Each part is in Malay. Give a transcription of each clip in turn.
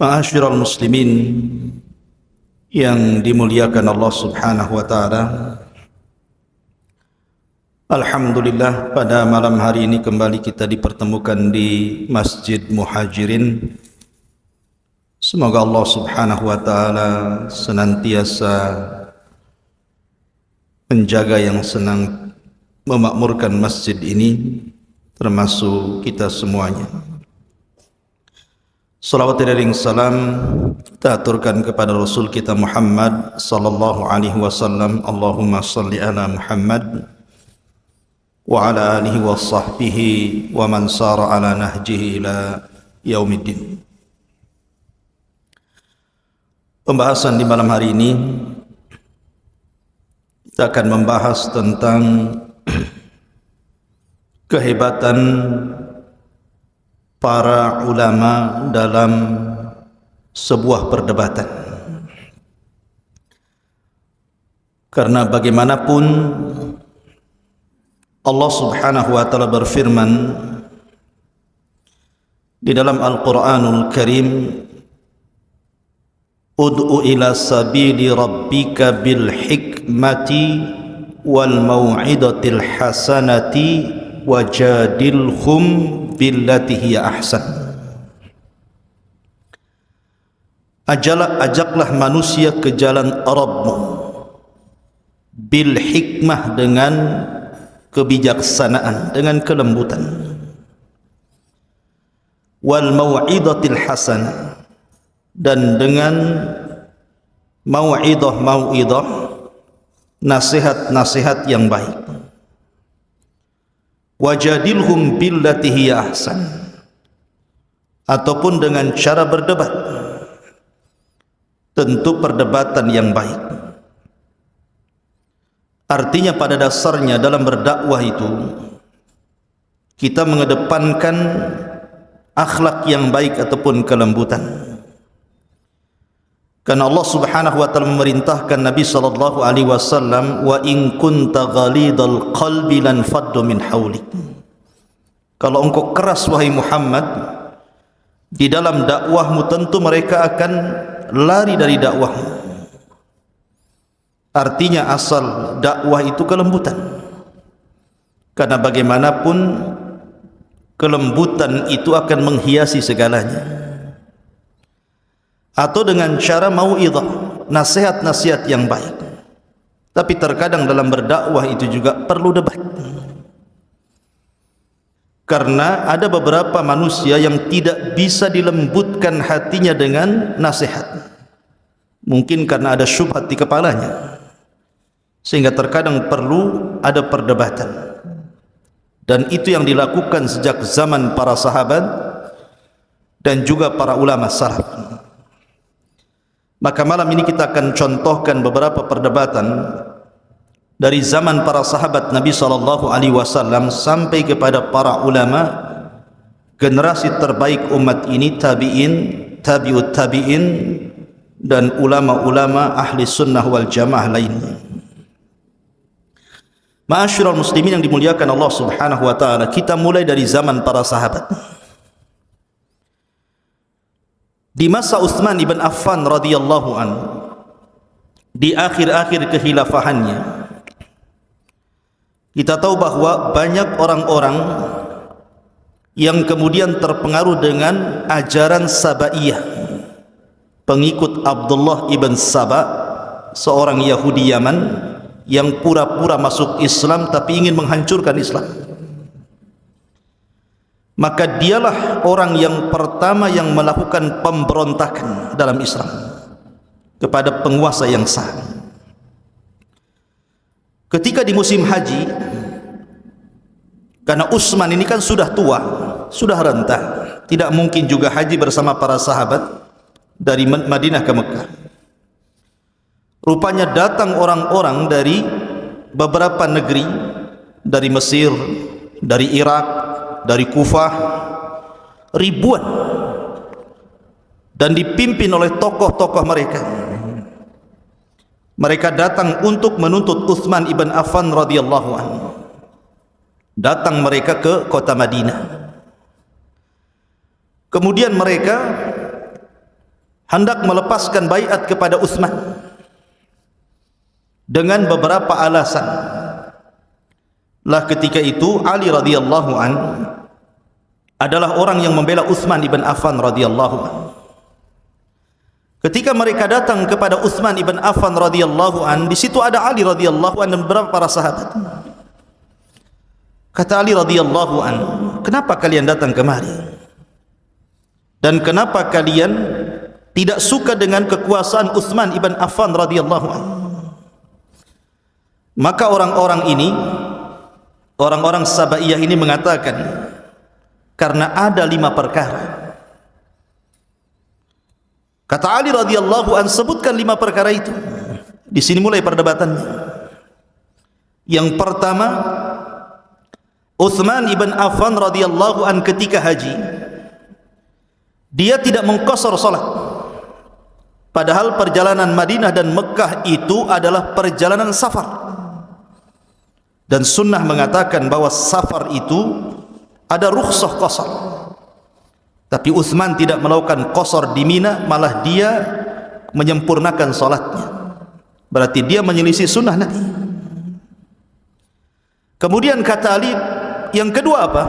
Ma'asyiral muslimin yang dimuliakan Allah Subhanahu wa taala. Alhamdulillah, pada malam hari ini kembali kita dipertemukan di Masjid Muhajirin. Semoga Allah Subhanahu wa taala senantiasa menjaga yang senang memakmurkan masjid ini, termasuk kita semuanya. Salawat dan salam kita aturkan kepada Rasul kita Muhammad sallallahu alaihi wasallam. Allahumma salli ala Muhammad wa ala alihi wa sahbihi wa man sara ala nahjihi ila yaumiddin. Pembahasan di malam hari ini kita akan membahas tentang kehebatan para ulama dalam sebuah perdebatan. Karena bagaimanapun Allah Subhanahu wa taala berfirman di dalam Al-Qur'anul Karim, ud'u ila sabili rabbika bil hikmati wal mau'idatil hasanati wajadilhum billati hiya ahsan. Ajaklah manusia ke jalan Rabbmu bil hikmah, dengan kebijaksanaan, dengan kelembutan, wal mau'idatil hasanah, dan dengan mau'idah, nasihat-nasihat yang baik. Wajadilhum billati hiya ahsan, ataupun dengan cara berdebat, tentu perdebatan yang baik. Artinya pada dasarnya dalam berdakwah itu kita mengedepankan akhlak yang baik ataupun kelembutan. Karena Allah Subhanahu wa taala memerintahkan Nabi sallallahu alaihi wasallam, wa in kunta ghalidal qalbi lan faddu min haulik. Kalau engkau keras wahai Muhammad di dalam dakwahmu, tentu mereka akan lari dari dakwahmu. Artinya asal dakwah itu kelembutan. Karena bagaimanapun kelembutan itu akan menghiasi segalanya. Atau dengan cara mau'idhah, nasihat-nasihat yang baik. Tapi terkadang dalam berdakwah itu juga perlu debat. Karena ada beberapa manusia yang tidak bisa dilembutkan hatinya dengan nasihat. Mungkin karena ada syubhat di kepalanya, sehingga terkadang perlu ada perdebatan. Dan itu yang dilakukan sejak zaman para sahabat dan juga para ulama salaf. Maka malam ini kita akan contohkan beberapa perdebatan dari zaman para sahabat Nabi sallallahu alaihi wasallam sampai kepada para ulama, generasi terbaik umat ini, tabi'in, tabi'ut tabi'in, dan ulama-ulama ahli sunnah wal jamaah lainnya. Ma'asyiral muslimin yang dimuliakan Allah Subhanahu wa taala, kita mulai dari zaman para sahabat. Di masa Utsman ibn Affan radhiyallahu an, di akhir-akhir kekhilafahannya, kita tahu bahwa banyak orang-orang yang kemudian terpengaruh dengan ajaran Sabaiyah, pengikut Abdullah ibn Saba, seorang Yahudi Yaman yang pura-pura masuk Islam tapi ingin menghancurkan Islam. Maka dialah orang yang pertama yang melakukan pemberontakan dalam Islam kepada penguasa yang sah. Ketika di musim haji, karena Utsman ini kan sudah tua, sudah renta, tidak mungkin juga haji bersama para sahabat dari Madinah ke Mekah. Rupanya datang orang-orang dari beberapa negeri, dari Mesir, dari Irak, dari Kufah, ribuan, dan dipimpin oleh tokoh-tokoh mereka. Mereka datang untuk menuntut Utsman ibn Affan radhiyallahu anhu. Datang mereka ke kota Madinah. Kemudian mereka hendak melepaskan baiat kepada Utsman dengan beberapa alasan. Lah ketika itu Ali radhiyallahu an adalah orang yang membela Utsman ibn Affan radhiyallahu an. Ketika mereka datang kepada Utsman ibn Affan radhiyallahu an, di situ ada Ali radhiyallahu an dan beberapa para sahabat. Kata Ali radhiyallahu an, "Kenapa kalian datang kemari? Dan kenapa kalian tidak suka dengan kekuasaan Utsman ibn Affan radhiyallahu an?" Maka orang-orang ini, orang-orang Sabaiyah ini mengatakan, karena ada 5 perkara. Kata Ali radhiyallahu an, sebutkan 5 perkara itu. Di sini mulai perdebatannya. Yang pertama, Utsman ibn Affan radhiyallahu an ketika haji, dia tidak mengqasar salat. Padahal perjalanan Madinah dan Mekah itu adalah perjalanan safar. Dan sunnah mengatakan bahwa safar itu ada rukhsah qasar. Tapi Utsman tidak melakukan qasar di Mina, malah dia menyempurnakan salatnya. Berarti dia menyelisih sunnah Nabi. Kemudian kata Ali, yang kedua apa?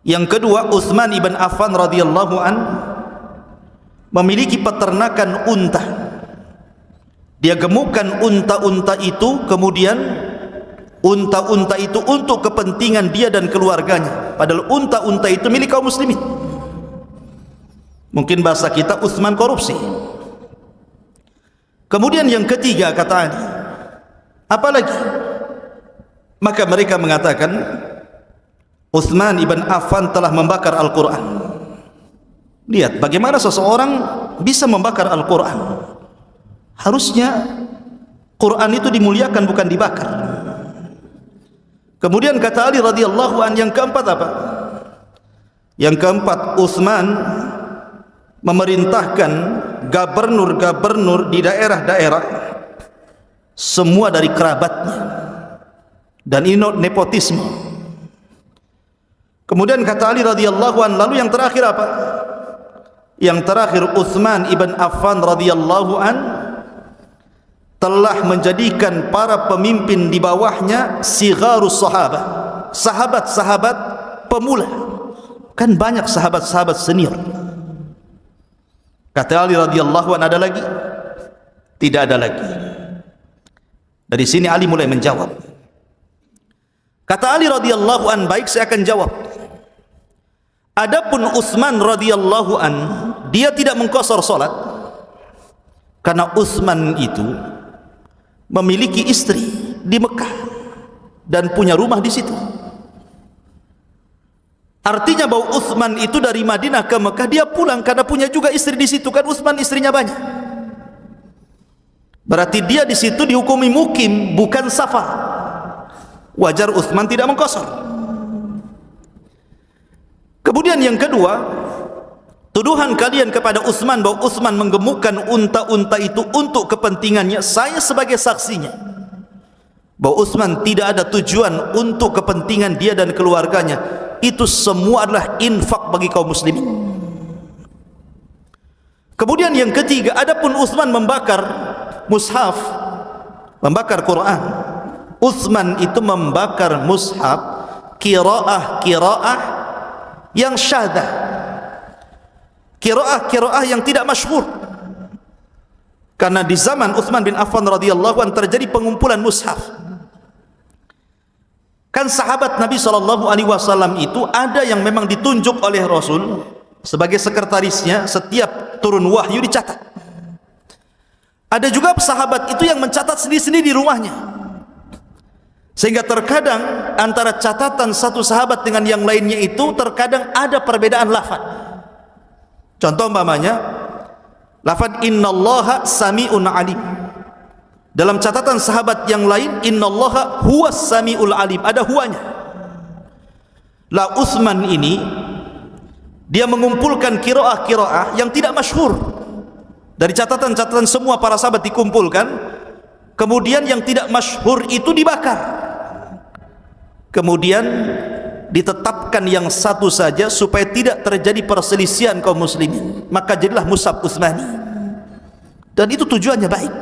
Yang kedua, Utsman ibn Affan radhiyallahu an memiliki peternakan unta. Dia gemukkan unta-unta itu, kemudian unta-unta itu untuk kepentingan dia dan keluarganya. Padahal unta-unta itu milik kaum muslimin. Mungkin bahasa kita, Utsman korupsi. Kemudian yang ketiga kata Ali, apalagi? Maka mereka mengatakan, Utsman ibn Affan telah membakar Al-Quran. Lihat bagaimana seseorang bisa membakar Al-Quran. Harusnya Quran itu dimuliakan, bukan dibakar. Kemudian kata Ali radhiyallahu an, yang keempat apa? Yang keempat, Utsman memerintahkan gubernur-gubernur di daerah-daerah semua dari kerabatnya, dan ini nepotisme. Kemudian kata Ali radhiyallahu an, lalu yang terakhir apa? Yang terakhir, Utsman ibn Affan radhiyallahu an telah menjadikan para pemimpin di bawahnya sigharus sahabah, sahabat-sahabat pemula. Kan banyak sahabat-sahabat senior. Kata Ali radhiyallahu an, ada lagi? Tidak ada lagi. Dari sini Ali mulai menjawab. Kata Ali radhiyallahu an, baik, saya akan jawab. Adapun Utsman radhiyallahu an, dia tidak mengqasar salat karena Utsman itu memiliki istri di Mekah dan punya rumah di situ. Artinya bahwa Utsman itu dari Madinah ke Mekah dia pulang karena punya juga istri di situ. Kan Utsman istrinya banyak. Berarti dia di situ dihukumi mukim, bukan safar. Wajar Utsman tidak mengqasar. Kemudian yang kedua, tuduhan kalian kepada Utsman bahwa Utsman menggemukkan unta-unta itu untuk kepentingannya, saya sebagai saksinya bahwa Utsman tidak ada tujuan untuk kepentingan dia dan keluarganya. Itu semua adalah infak bagi kaum muslimin. Kemudian yang ketiga, adapun Utsman membakar mushaf, membakar Quran, Utsman itu membakar mushaf qiraah yang syaddah, qiraah yang tidak masyhur. Karena di zaman Utsman bin Affan radhiyallahu anhu terjadi pengumpulan mushaf. Kan sahabat Nabi SAW itu ada yang memang ditunjuk oleh Rasul sebagai sekretarisnya, setiap turun wahyu dicatat. Ada juga sahabat itu yang mencatat sendiri-sendiri di rumahnya, sehingga terkadang antara catatan satu sahabat dengan yang lainnya itu terkadang ada perbedaan lafaz. Contoh umpamanya lafaz innallaha sami'un alim, dalam catatan sahabat yang lain innallaha huwas sami'ul alim, ada huwanya. La Utsman ini dia mengumpulkan qiraah yang tidak masyhur. Dari catatan-catatan semua para sahabat dikumpulkan, kemudian yang tidak masyhur itu dibakar. Kemudian ditetapkan yang satu saja supaya tidak terjadi perselisihan kaum muslimin, maka jadilah Mushaf Utsmani, dan itu tujuannya baik.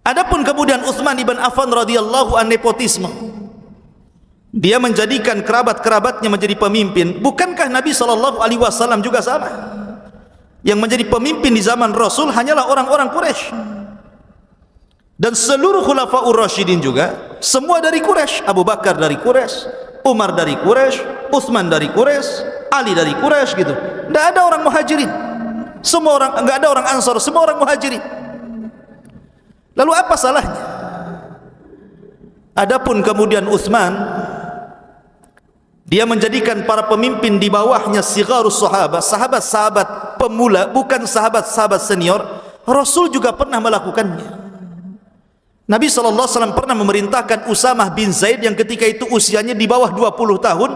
Adapun kemudian Utsman ibn Affan radhiyallahu an nepotisme, dia menjadikan kerabat-kerabatnya menjadi pemimpin. Bukankah Nabi SAW juga sama? Yang menjadi pemimpin di zaman Rasul hanyalah orang-orang Quraisy, dan seluruh khulafaur rasyidin juga semua dari Quraisy. Abu Bakar dari Quraisy, Umar dari Quraisy, Utsman dari Quraisy, Ali dari Quraisy, gitu. Tidak ada orang muhajirin, semua orang, enggak ada orang Ansar, semua orang muhajirin. Lalu apa salahnya? Adapun kemudian Utsman, dia menjadikan para pemimpin di bawahnya sigharus sahabat, sahabat-sahabat pemula, bukan sahabat-sahabat senior. Rasul juga pernah melakukannya. Nabi SAW pernah memerintahkan Usamah bin Zaid yang ketika itu usianya di bawah 20 tahun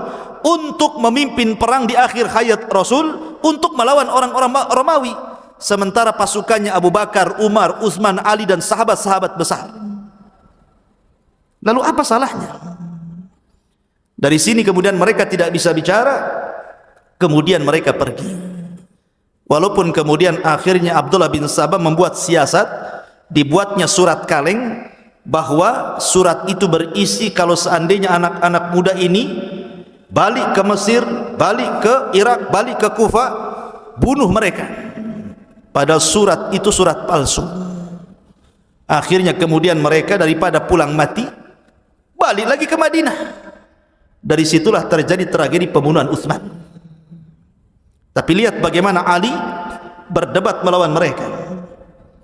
untuk memimpin perang di akhir hayat Rasul untuk melawan orang-orang Romawi, sementara pasukannya Abu Bakar, Umar, Utsman, Ali dan sahabat-sahabat besar. Lalu apa salahnya? Dari sini kemudian mereka tidak bisa bicara, kemudian mereka pergi. Walaupun kemudian akhirnya Abdullah bin Sabah membuat siasat, dibuatnya surat kaleng, bahwa surat itu berisi kalau seandainya anak-anak muda ini balik ke Mesir, balik ke Irak, balik ke Kufah, bunuh mereka. Padahal surat itu surat palsu. Akhirnya kemudian mereka daripada pulang mati, balik lagi ke Madinah. Dari situlah terjadi tragedi pembunuhan Utsman. Tapi lihat bagaimana Ali berdebat melawan mereka,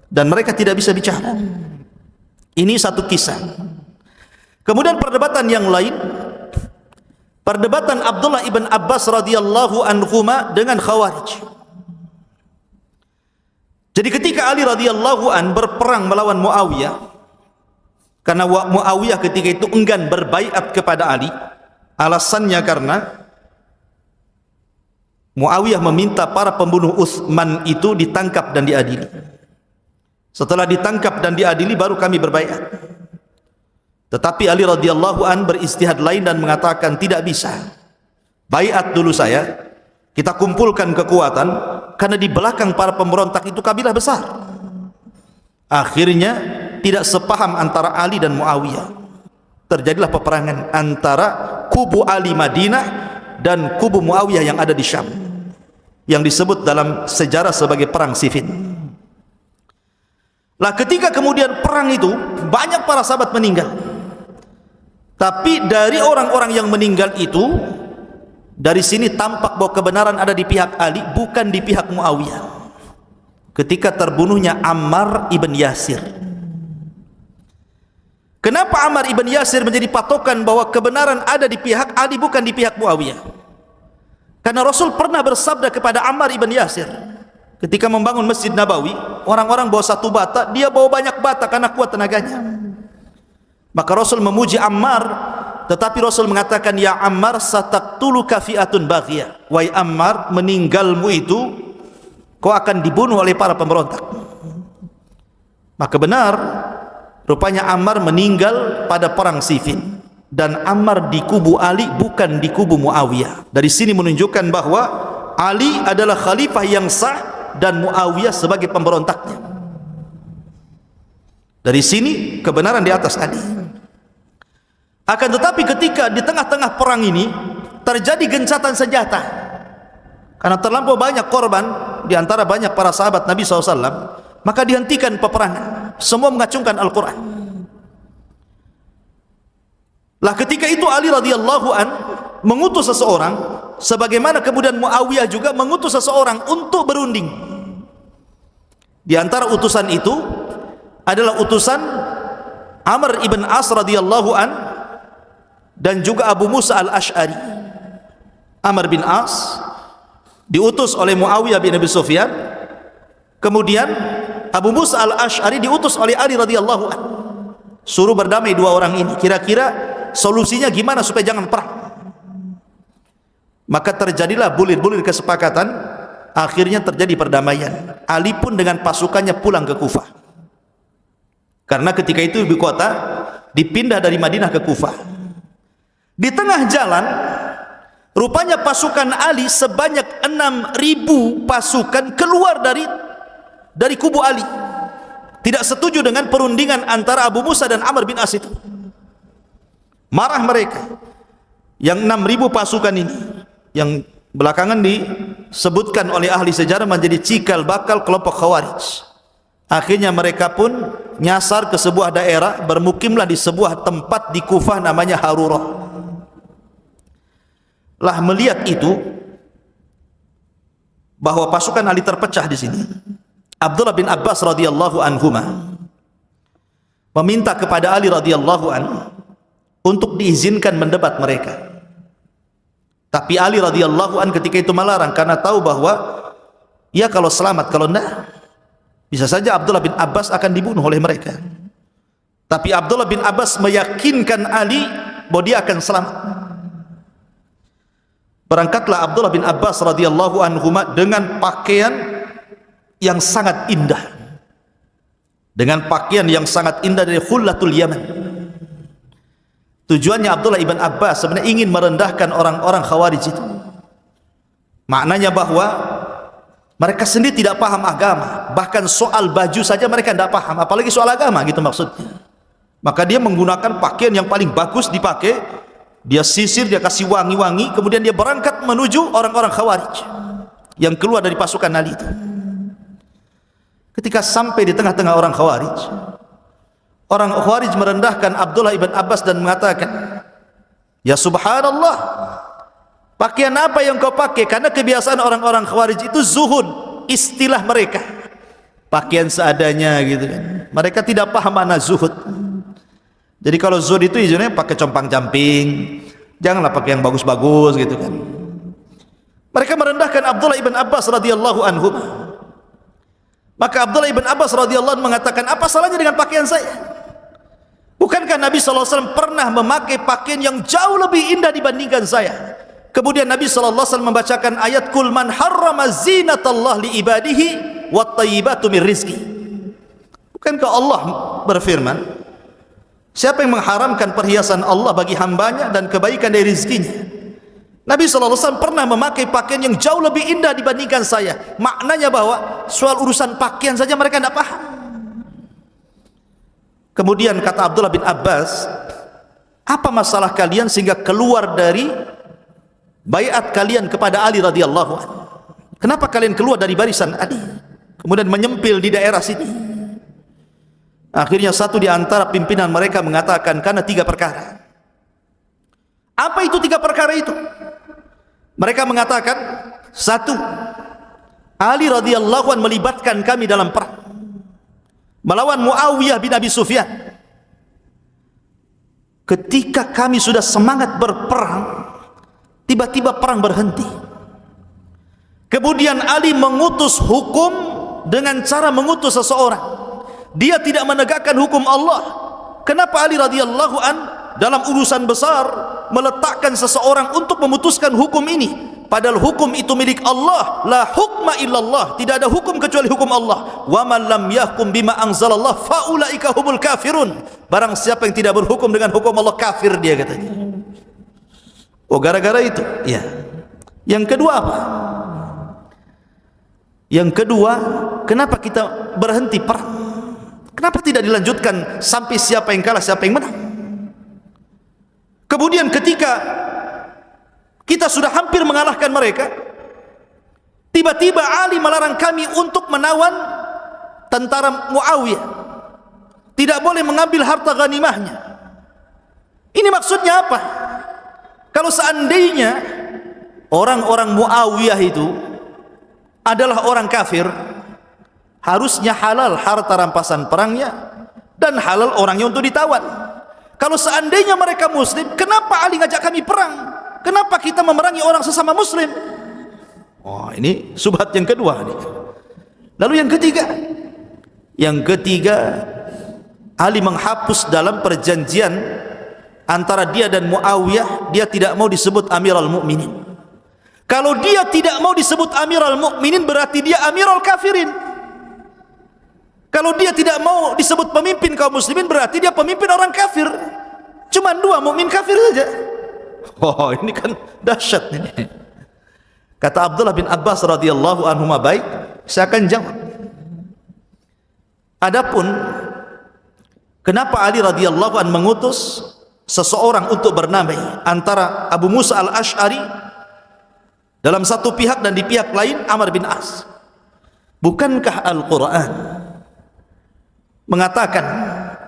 dan mereka tidak bisa bicara. Ini satu kisah. Kemudian perdebatan yang lain, perdebatan Abdullah ibn Abbas radhiyallahu anhuma dengan Khawarij. Jadi ketika Ali radhiyallahu an berperang melawan Muawiyah, karena Muawiyah ketika itu enggan berbaiat kepada Ali, alasannya karena Muawiyah meminta para pembunuh Utsman itu ditangkap dan diadili. Setelah ditangkap dan diadili baru kami berbaiat. Tetapi Ali radhiyallahu an beristihad lain dan mengatakan tidak bisa. Baiat dulu saya, kita kumpulkan kekuatan, karena di belakang para pemberontak itu kabilah besar. Akhirnya tidak sepaham antara Ali dan Muawiyah. Terjadilah peperangan antara kubu Ali Madinah dan kubu Muawiyah yang ada di Syam, yang disebut dalam sejarah sebagai perang Siffin. Lah ketika kemudian perang itu banyak para sahabat meninggal. Tapi dari orang-orang yang meninggal itu, dari sini tampak bahwa kebenaran ada di pihak Ali, bukan di pihak Muawiyah. Ketika terbunuhnya Ammar ibn Yasir. Kenapa Ammar ibn Yasir menjadi patokan bahwa kebenaran ada di pihak Ali, bukan di pihak Muawiyah? Karena Rasul pernah bersabda kepada Ammar ibn Yasir ketika membangun Masjid Nabawi, orang-orang bawa satu bata, dia bawa banyak bata karena kuat tenaganya. Maka Rasul memuji Ammar, tetapi Rasul mengatakan, ya Ammar sataqtuluka fi'atun baghiyah. Wahai Ammar, meninggalmu itu kau akan dibunuh oleh para pemberontak. Maka benar, rupanya Ammar meninggal pada perang Siffin, dan Ammar di kubu Ali, bukan di kubu Muawiyah. Dari sini menunjukkan bahwa Ali adalah khalifah yang sah dan Muawiyah sebagai pemberontaknya. Dari sini kebenaran di atas Ali. Akan tetapi ketika di tengah-tengah perang ini terjadi gencatan senjata, karena terlampau banyak korban di antara banyak para sahabat Nabi SAW, maka dihentikan peperangan. Semua mengacungkan Al-Quran. Lah ketika itu Ali radhiyallahu an mengutus seseorang, sebagaimana kemudian Muawiyah juga mengutus seseorang untuk berunding. Di antara utusan itu adalah utusan Amr ibn As radhiyallahu an dan juga Abu Musa al-Ash'ari. Amr bin As diutus oleh Muawiyah bin Abi Sufyan, kemudian Abu Musa al-Ash'ari diutus oleh Ali radhiyallahu an, suruh berdamai dua orang ini, kira-kira solusinya gimana supaya jangan perang. Maka terjadilah bulir-bulir kesepakatan, akhirnya terjadi perdamaian. Ali pun dengan pasukannya pulang ke Kufah, karena ketika itu ibu kota dipindah dari Madinah ke Kufah. Di tengah jalan, rupanya pasukan Ali sebanyak 6.000 pasukan keluar dari kubu Ali. Tidak setuju dengan perundingan antara Abu Musa dan Amr bin As itu. Marah mereka. Yang 6.000 pasukan ini, yang belakangan disebutkan oleh ahli sejarah menjadi cikal bakal kelompok Khawarij. Akhirnya mereka pun nyasar ke sebuah daerah, bermukimlah di sebuah tempat di Kufah namanya Harurah. Lah melihat itu, bahwa pasukan Ali terpecah di sini, Abdullah bin Abbas radhiyallahu anhuma meminta kepada Ali radhiyallahu anhu untuk diizinkan mendebat mereka. Tapi Ali radhiyallahu anhu ketika itu melarang, karena tahu bahwa ya kalau selamat, kalau enggak bisa saja Abdullah bin Abbas akan dibunuh oleh mereka. Tapi Abdullah bin Abbas meyakinkan Ali bahwa dia akan selamat. Berangkatlah Abdullah bin Abbas radhiyallahu anhu dengan pakaian yang sangat indah, dengan pakaian yang sangat indah dari Khullatul Yaman. Tujuannya Abdullah ibn Abbas sebenarnya ingin merendahkan orang-orang Khawarij itu. Maknanya bahwa mereka sendiri tidak paham agama, bahkan soal baju saja mereka tidak paham, apalagi soal agama gitu maksudnya. Maka dia menggunakan pakaian yang paling bagus dipakai, dia sisir, dia kasih wangi-wangi, kemudian dia berangkat menuju orang-orang Khawarij yang keluar dari pasukan Ali itu. Ketika sampai di tengah-tengah orang Khawarij, orang Khawarij merendahkan Abdullah ibn Abbas dan mengatakan, ya subhanallah, pakaian apa yang kau pakai? Karena kebiasaan orang-orang Khawarij itu zuhud, istilah mereka, pakaian seadanya gitu kan. Mereka tidak paham makna zuhud. Jadi kalau zuhud itu izinnya pakai compang-camping, janganlah pakai yang bagus-bagus gitu kan. Mereka merendahkan Abdullah ibn Abbas radhiyallahu anhu. Maka Abdullah ibn Abbas radhiyallahu anhu mengatakan, apa salahnya dengan pakaian saya? Bukankah Nabi SAW pernah memakai pakaian yang jauh lebih indah dibandingkan saya? Kemudian Nabi SAW membacakan ayat, Kul man harrama zinatallah li ibadihi wat tayyibatu min rizki. Bukankah Allah berfirman, siapa yang mengharamkan perhiasan Allah bagi hambanya dan kebaikan dari rizkinya? Nabi SAW pernah memakai pakaian yang jauh lebih indah dibandingkan saya. Maknanya bahwa soal urusan pakaian saja mereka tidak paham. Kemudian kata Abdullah bin Abbas, apa masalah kalian sehingga keluar dari baiat kalian kepada Ali radhiyallahu anhu? Kenapa kalian keluar dari barisan Ali, kemudian menyempil di daerah sini? Akhirnya satu di antara pimpinan mereka mengatakan, karena 3 perkara. Apa itu 3 perkara itu? Mereka mengatakan, 1, Ali radhiyallahu anhu melibatkan kami dalam perang melawan Muawiyah bin Abi Sufyan. Ketika kami sudah semangat berperang, tiba-tiba perang berhenti. Kemudian Ali mengutus hukum dengan cara mengutus seseorang. Dia tidak menegakkan hukum Allah. Kenapa Ali radhiyallahu an dalam urusan besar meletakkan seseorang untuk memutuskan hukum ini? Padahal hukum itu milik Allah. La hukma illallah, tidak ada hukum kecuali hukum Allah. Wa man lam yahkum bima anzalallah faulaika humul kafirun. Barang siapa yang tidak berhukum dengan hukum Allah, kafir dia, katanya. Oh, gara-gara itu? Ya. Yang kedua apa? Yang kedua, kenapa kita berhenti perang? Kenapa tidak dilanjutkan sampai siapa yang kalah, siapa yang menang? Kemudian ketika kita sudah hampir mengalahkan mereka, tiba-tiba Ali melarang kami untuk menawan tentara Muawiyah. Tidak boleh mengambil harta ghanimahnya. Ini maksudnya apa? Kalau seandainya orang-orang Muawiyah itu adalah orang kafir, harusnya halal harta rampasan perangnya dan halal orangnya untuk ditawan. Kalau seandainya mereka muslim, kenapa Ali ngajak kami perang? Kenapa kita memerangi orang sesama muslim? Oh, ini subhat yang kedua nih. Lalu yang ketiga, Ali menghapus dalam perjanjian antara dia dan Muawiyah, dia tidak mau disebut Amirul Mukminin. Kalau dia tidak mau disebut Amirul Mukminin, berarti dia Amirul Kafirin. Kalau dia tidak mau disebut pemimpin kaum muslimin, berarti dia pemimpin orang kafir. Cuma 2 mukmin kafir saja. Oh, ini kan dahsyat ini. Kata Abdullah bin Abbas radhiyallahu anhu, baik, saya akan jawab. Adapun kenapa Ali radhiyallahu anhu mengutus seseorang untuk bernamai antara Abu Musa al-Ash'ari dalam satu pihak dan di pihak lain Amr bin As? Bukankah Al-Quran mengatakan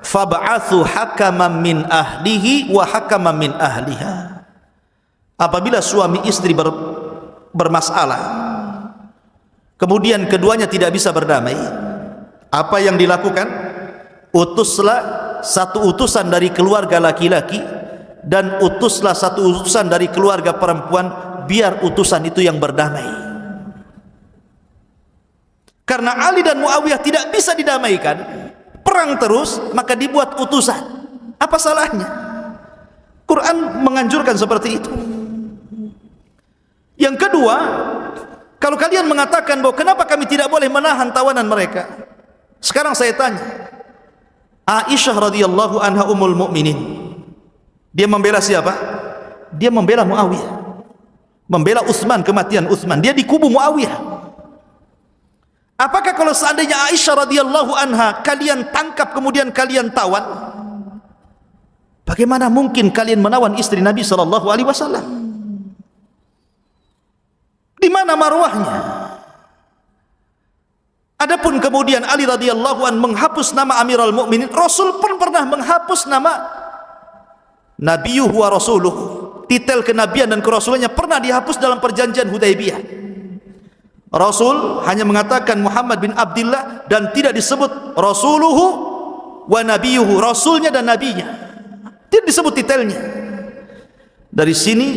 fab'athu hakaman min ahlihi wa hakaman min ahliha? Apabila suami istri bermasalah, kemudian keduanya tidak bisa berdamai, apa yang dilakukan? Utuslah satu utusan dari keluarga laki-laki dan utuslah satu utusan dari keluarga perempuan, biar utusan itu yang berdamai. Karena Ali dan Muawiyah tidak bisa didamaikan, perang terus, maka dibuat utusan. Apa salahnya? Quran menganjurkan seperti itu. Yang kedua, kalau kalian mengatakan bahwa kenapa kami tidak boleh menahan tawanan mereka, sekarang saya tanya, Aisyah radhiyallahu anha ummul mukminin, dia membela siapa? Dia membela Muawiyah, membela Utsman, kematian Utsman. Dia di kubu Muawiyah. Apakah kalau seandainya Aisyah radhiyallahu anha kalian tangkap kemudian kalian tawan, bagaimana mungkin kalian menawan istri Nabi sallallahu alaihi wasallam? Di mana marwahnya? Adapun kemudian Ali radhiyallahu an menghapus nama Amirul Mukminin, Rasul pun pernah menghapus nama Nabiyuhu wa Rasuluhu. Titel kenabian dan kerasulannya pernah dihapus dalam perjanjian Hudaybiyah. Rasul hanya mengatakan Muhammad bin Abdullah dan tidak disebut Rasuluhu wa Nabiyuhu, Rasulnya dan Nabinya. Tidak disebut titelnya. Dari sini,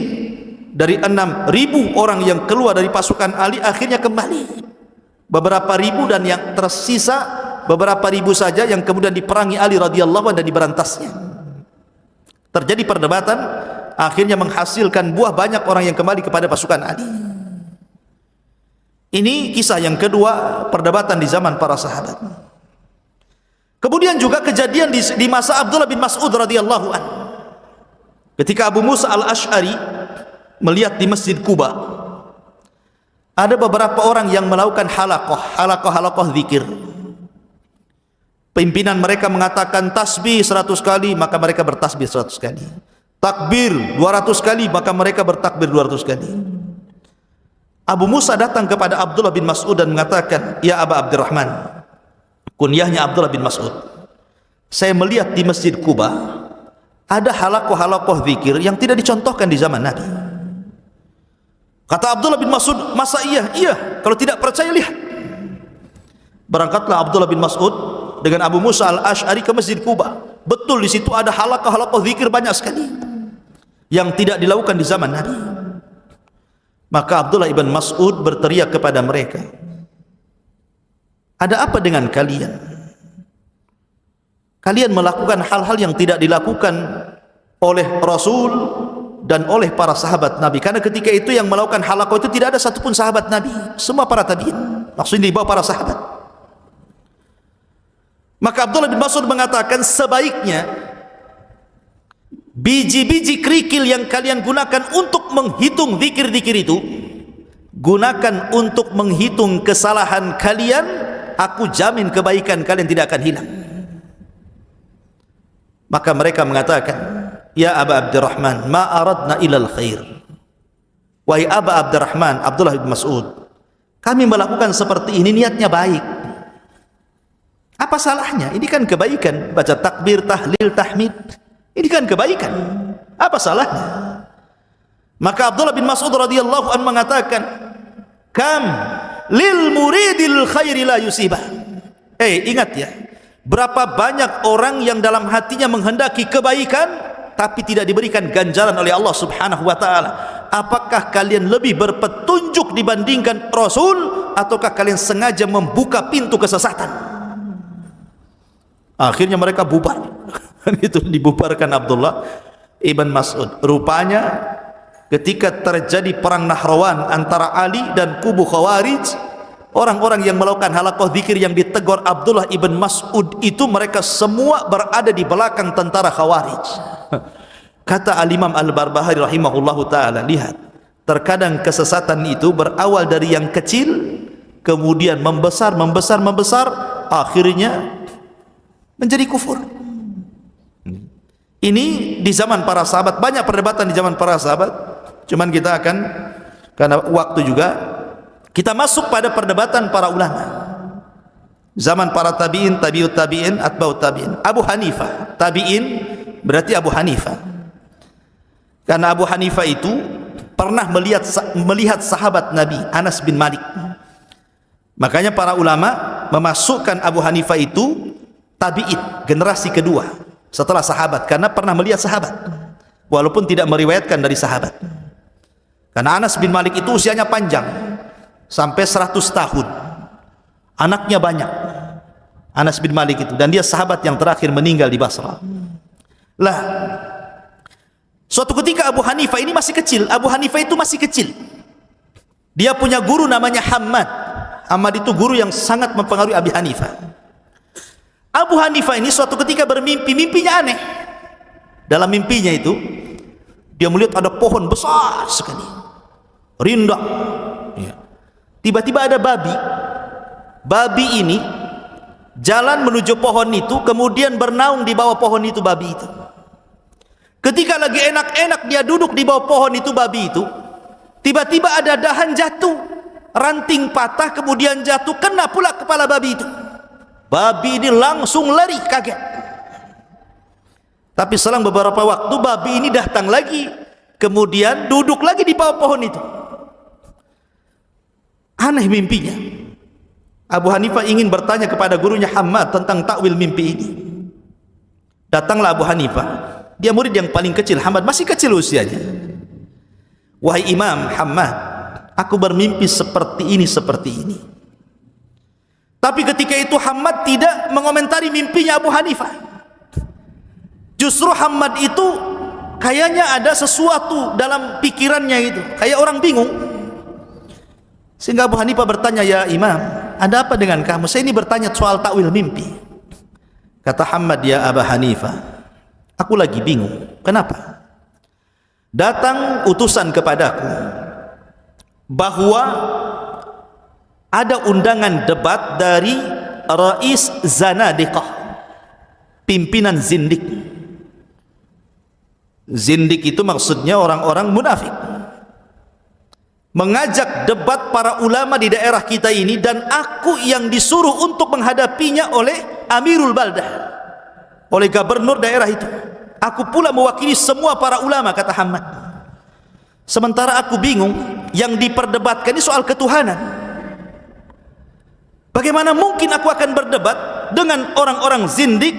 dari 6.000 orang yang keluar dari pasukan Ali, akhirnya kembali beberapa ribu, dan yang tersisa beberapa ribu saja yang kemudian diperangi Ali radhiyallahu anhu dan diberantasnya. Terjadi perdebatan, akhirnya menghasilkan buah banyak orang yang kembali kepada pasukan Ali. Ini kisah yang kedua, perdebatan di zaman para sahabat. Kemudian juga kejadian di masa Abdullah bin Mas'ud radhiyallahu anhu, ketika Abu Musa al-Ash'ari melihat di Masjid Kuba ada beberapa orang yang melakukan halaqah zikir. Pimpinan mereka mengatakan tasbih 100 kali, maka mereka bertasbih 100 kali. Takbir 200 kali, maka mereka bertakbir 200 kali. Abu Musa datang kepada Abdullah bin Mas'ud dan mengatakan, "Ya Aba Abdurrahman," kunyahnya Abdullah bin Mas'ud, "saya melihat di Masjid Kuba ada halaqah zikir yang tidak dicontohkan di zaman Nabi." Kata Abdullah bin Mas'ud, "Masa iya?" "Iya, kalau tidak percaya lihat." Berangkatlah Abdullah bin Mas'ud dengan Abu Musa al-Ash'ari ke Masjid Kuba. Betul, di situ ada halaqah zikir banyak sekali yang tidak dilakukan di zaman Nabi. Maka Abdullah ibn Mas'ud berteriak kepada mereka, "Ada apa dengan kalian? Kalian melakukan hal-hal yang tidak dilakukan oleh Rasul dan oleh para sahabat Nabi." Karena ketika itu yang melakukan halaqah itu tidak ada satupun sahabat Nabi, semua para tabi'in, maksudnya di bawah para sahabat. Maka Abdullah bin Mas'ud mengatakan, sebaiknya biji-biji kerikil yang kalian gunakan untuk menghitung zikir-zikir itu, gunakan untuk menghitung kesalahan kalian. Aku jamin kebaikan kalian tidak akan hilang. Maka mereka mengatakan, "Ya Aba Abdurrahman, ma aradna ilal khair." Wahai Aba Abdurrahman, Abdullah bin Mas'ud, kami melakukan seperti ini niatnya baik. Apa salahnya? Ini kan kebaikan, baca takbir, tahlil, tahmid. Ini kan kebaikan. Apa salahnya? Maka Abdullah bin Mas'ud radhiyallahu anhu mengatakan, "Kam lil muridil khairi la yusibah." Ingat ya, berapa banyak orang yang dalam hatinya menghendaki kebaikan tapi tidak diberikan ganjaran oleh Allah Subhanahu wa taala. Apakah kalian lebih berpetunjuk dibandingkan Rasul, ataukah kalian sengaja membuka pintu kesesatan? Akhirnya mereka bubar. Itu dibubarkan Abdullah ibn Mas'ud. Rupanya ketika terjadi perang Nahrawan antara Ali dan kubu Khawarij, orang-orang yang melakukan halaqah zikir yang ditegur Abdullah ibn Mas'ud itu, mereka semua berada di belakang tentara Khawarij. Kata Al-Imam Al-Barbahari rahimahullahu ta'ala, lihat, terkadang kesesatan itu berawal dari yang kecil, kemudian membesar, akhirnya menjadi kufur. Ini di zaman para sahabat, banyak perdebatan di zaman para sahabat. Cuman kita akan, karena waktu juga, kita masuk pada perdebatan para ulama. Zaman para tabi'in, tabi'ut tabi'in, atba'ut tabi'in. Abu Hanifah, tabi'in berarti Abu Hanifah. Karena Abu Hanifah itu pernah melihat sahabat Nabi Anas bin Malik. Makanya para ulama memasukkan Abu Hanifah itu tabi'in, generasi kedua setelah sahabat, karena pernah melihat sahabat walaupun tidak meriwayatkan dari sahabat. Karena Anas bin Malik itu usianya panjang sampai 100 tahun, anaknya banyak, Anas bin Malik itu, dan dia sahabat yang terakhir meninggal di Basra. Lah, suatu ketika Abu Hanifah ini masih kecil. Abu Hanifah itu masih kecil. Dia punya guru namanya Hammad. Hammad itu guru yang sangat mempengaruhi Abu Hanifah. Abu Hanifah ini suatu ketika bermimpi, mimpinya aneh. Dalam mimpinya itu, dia melihat ada pohon besar sekali, rindang. Tiba-tiba ada babi. Babi ini jalan menuju pohon itu, kemudian bernaung di bawah pohon itu babi itu. Ketika lagi enak-enak dia duduk di bawah pohon itu, babi itu, tiba-tiba ada dahan jatuh, ranting patah, kemudian jatuh, kena pula kepala babi itu. Babi ini langsung lari, kaget. Tapi selang beberapa waktu babi ini datang lagi, kemudian duduk lagi di bawah pohon itu. Aneh mimpinya. Abu Hanifah ingin bertanya kepada gurunya Hammad tentang takwil mimpi ini. Datanglah Abu Hanifah. Dia murid yang paling kecil, Hammad masih kecil usianya. Wahai Imam Hammad, aku bermimpi seperti ini. Tapi ketika itu Hammad tidak mengomentari mimpinya Abu Hanifah. Justru Hammad itu kayaknya ada sesuatu dalam pikirannya itu, kayak orang bingung. Sehingga Abu Hanifah bertanya, ya Imam, ada apa dengan kamu? Saya ini bertanya soal takwil mimpi. Kata Hammad, ya Abu Hanifah, aku lagi bingung. Kenapa? Datang utusan kepadaku bahwa ada undangan debat dari Rais Zanadiqah, pimpinan zindik. Zindik itu maksudnya orang-orang munafik. Mengajak debat para ulama di daerah kita ini, dan aku yang disuruh untuk menghadapinya oleh Amirul Baldah, oleh gubernur daerah itu. Aku pula mewakili semua para ulama, kata Hammad. Sementara aku bingung, yang diperdebatkan ini soal ketuhanan. Bagaimana mungkin aku akan berdebat dengan orang-orang zindik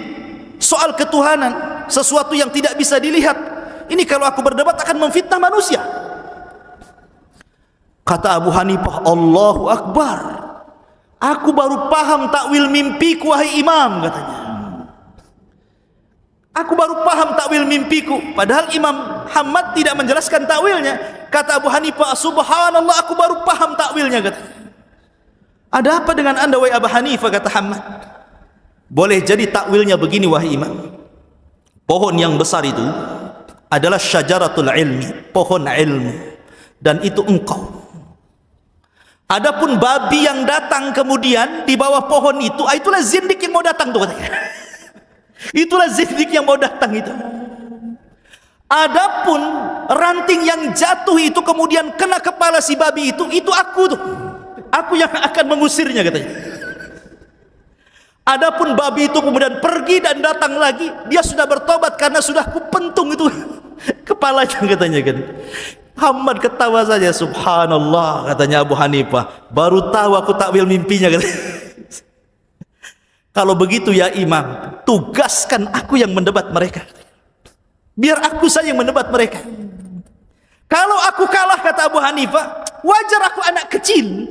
soal ketuhanan, sesuatu yang tidak bisa dilihat. Ini kalau aku berdebat akan memfitnah manusia. Kata Abu Hanifah, Allahu Akbar, aku baru paham takwil mimpiku, wahai Imam, katanya. Aku baru paham takwil mimpiku. Padahal Imam Hammad tidak menjelaskan takwilnya. Kata Abu Hanifah, subhanallah, aku baru paham takwilnya, katanya. Ada apa dengan anda, wahai Abu Hanifah? Kata Hammad, boleh jadi takwilnya begini, wahai Imam. Pohon yang besar itu adalah syajaratul ilmi, pohon ilmu, dan itu engkau. Adapun babi yang datang kemudian di bawah pohon itu, itulah zindik yang mau datang tuh, katanya. Itulah zindik yang mau datang itu. Adapun ranting yang jatuh itu kemudian kena kepala si babi itu aku tuh. Aku yang akan mengusirnya, katanya. Adapun babi itu kemudian pergi dan datang lagi, dia sudah bertobat karena sudah kupentung itu kepalanya, katanya kan. Hammad ketawa saja, subhanallah, katanya Abu Hanifah, baru tahu aku takwil mimpinya, katanya. Kalau begitu ya Imam, tugaskan aku yang mendebat mereka, biar aku saja yang mendebat mereka. Kalau aku kalah, kata Abu Hanifah, wajar, aku anak kecil.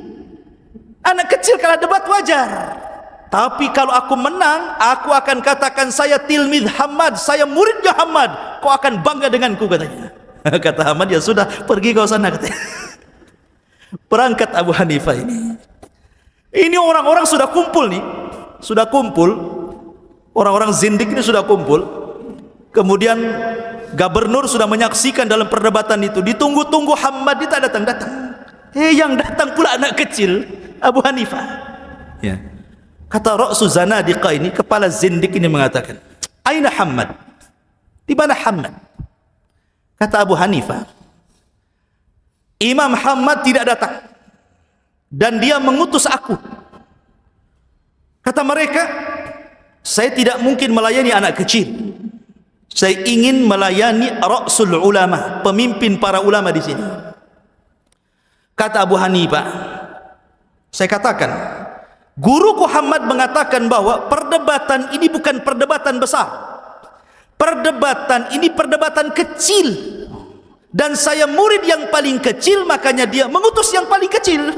Anak kecil kalah debat wajar. Tapi kalau aku menang, aku akan katakan saya tilmidh Hammad, saya muridnya Hammad, kau akan bangga denganku, katanya. Kata Hammad, ya sudah, pergi kau sana, katanya. Berangkat Abu Hanifah ini. Ini orang-orang sudah kumpul nih, sudah kumpul, orang-orang zindik ini sudah kumpul. Kemudian Gubernur sudah menyaksikan dalam perdebatan itu. Ditunggu-tunggu Hammad itu datang-datang. Yang datang pula anak kecil Abu Hanifah. Ya. Kata Ra'su Zanadiqa ini, kepala zindik ini mengatakan, "Aina Hammad?" Di mana Hammad? Kata Abu Hanifah, "Imam Hammad tidak datang dan dia mengutus aku." Kata mereka, "Saya tidak mungkin melayani anak kecil. Saya ingin melayani Ra'sul Ulama, pemimpin para ulama di sini." Kata Abu Hanifah, "Saya katakan, guruku Hammad mengatakan bahwa perdebatan ini bukan perdebatan besar. Perdebatan ini perdebatan kecil. Dan saya murid yang paling kecil, makanya dia mengutus yang paling kecil."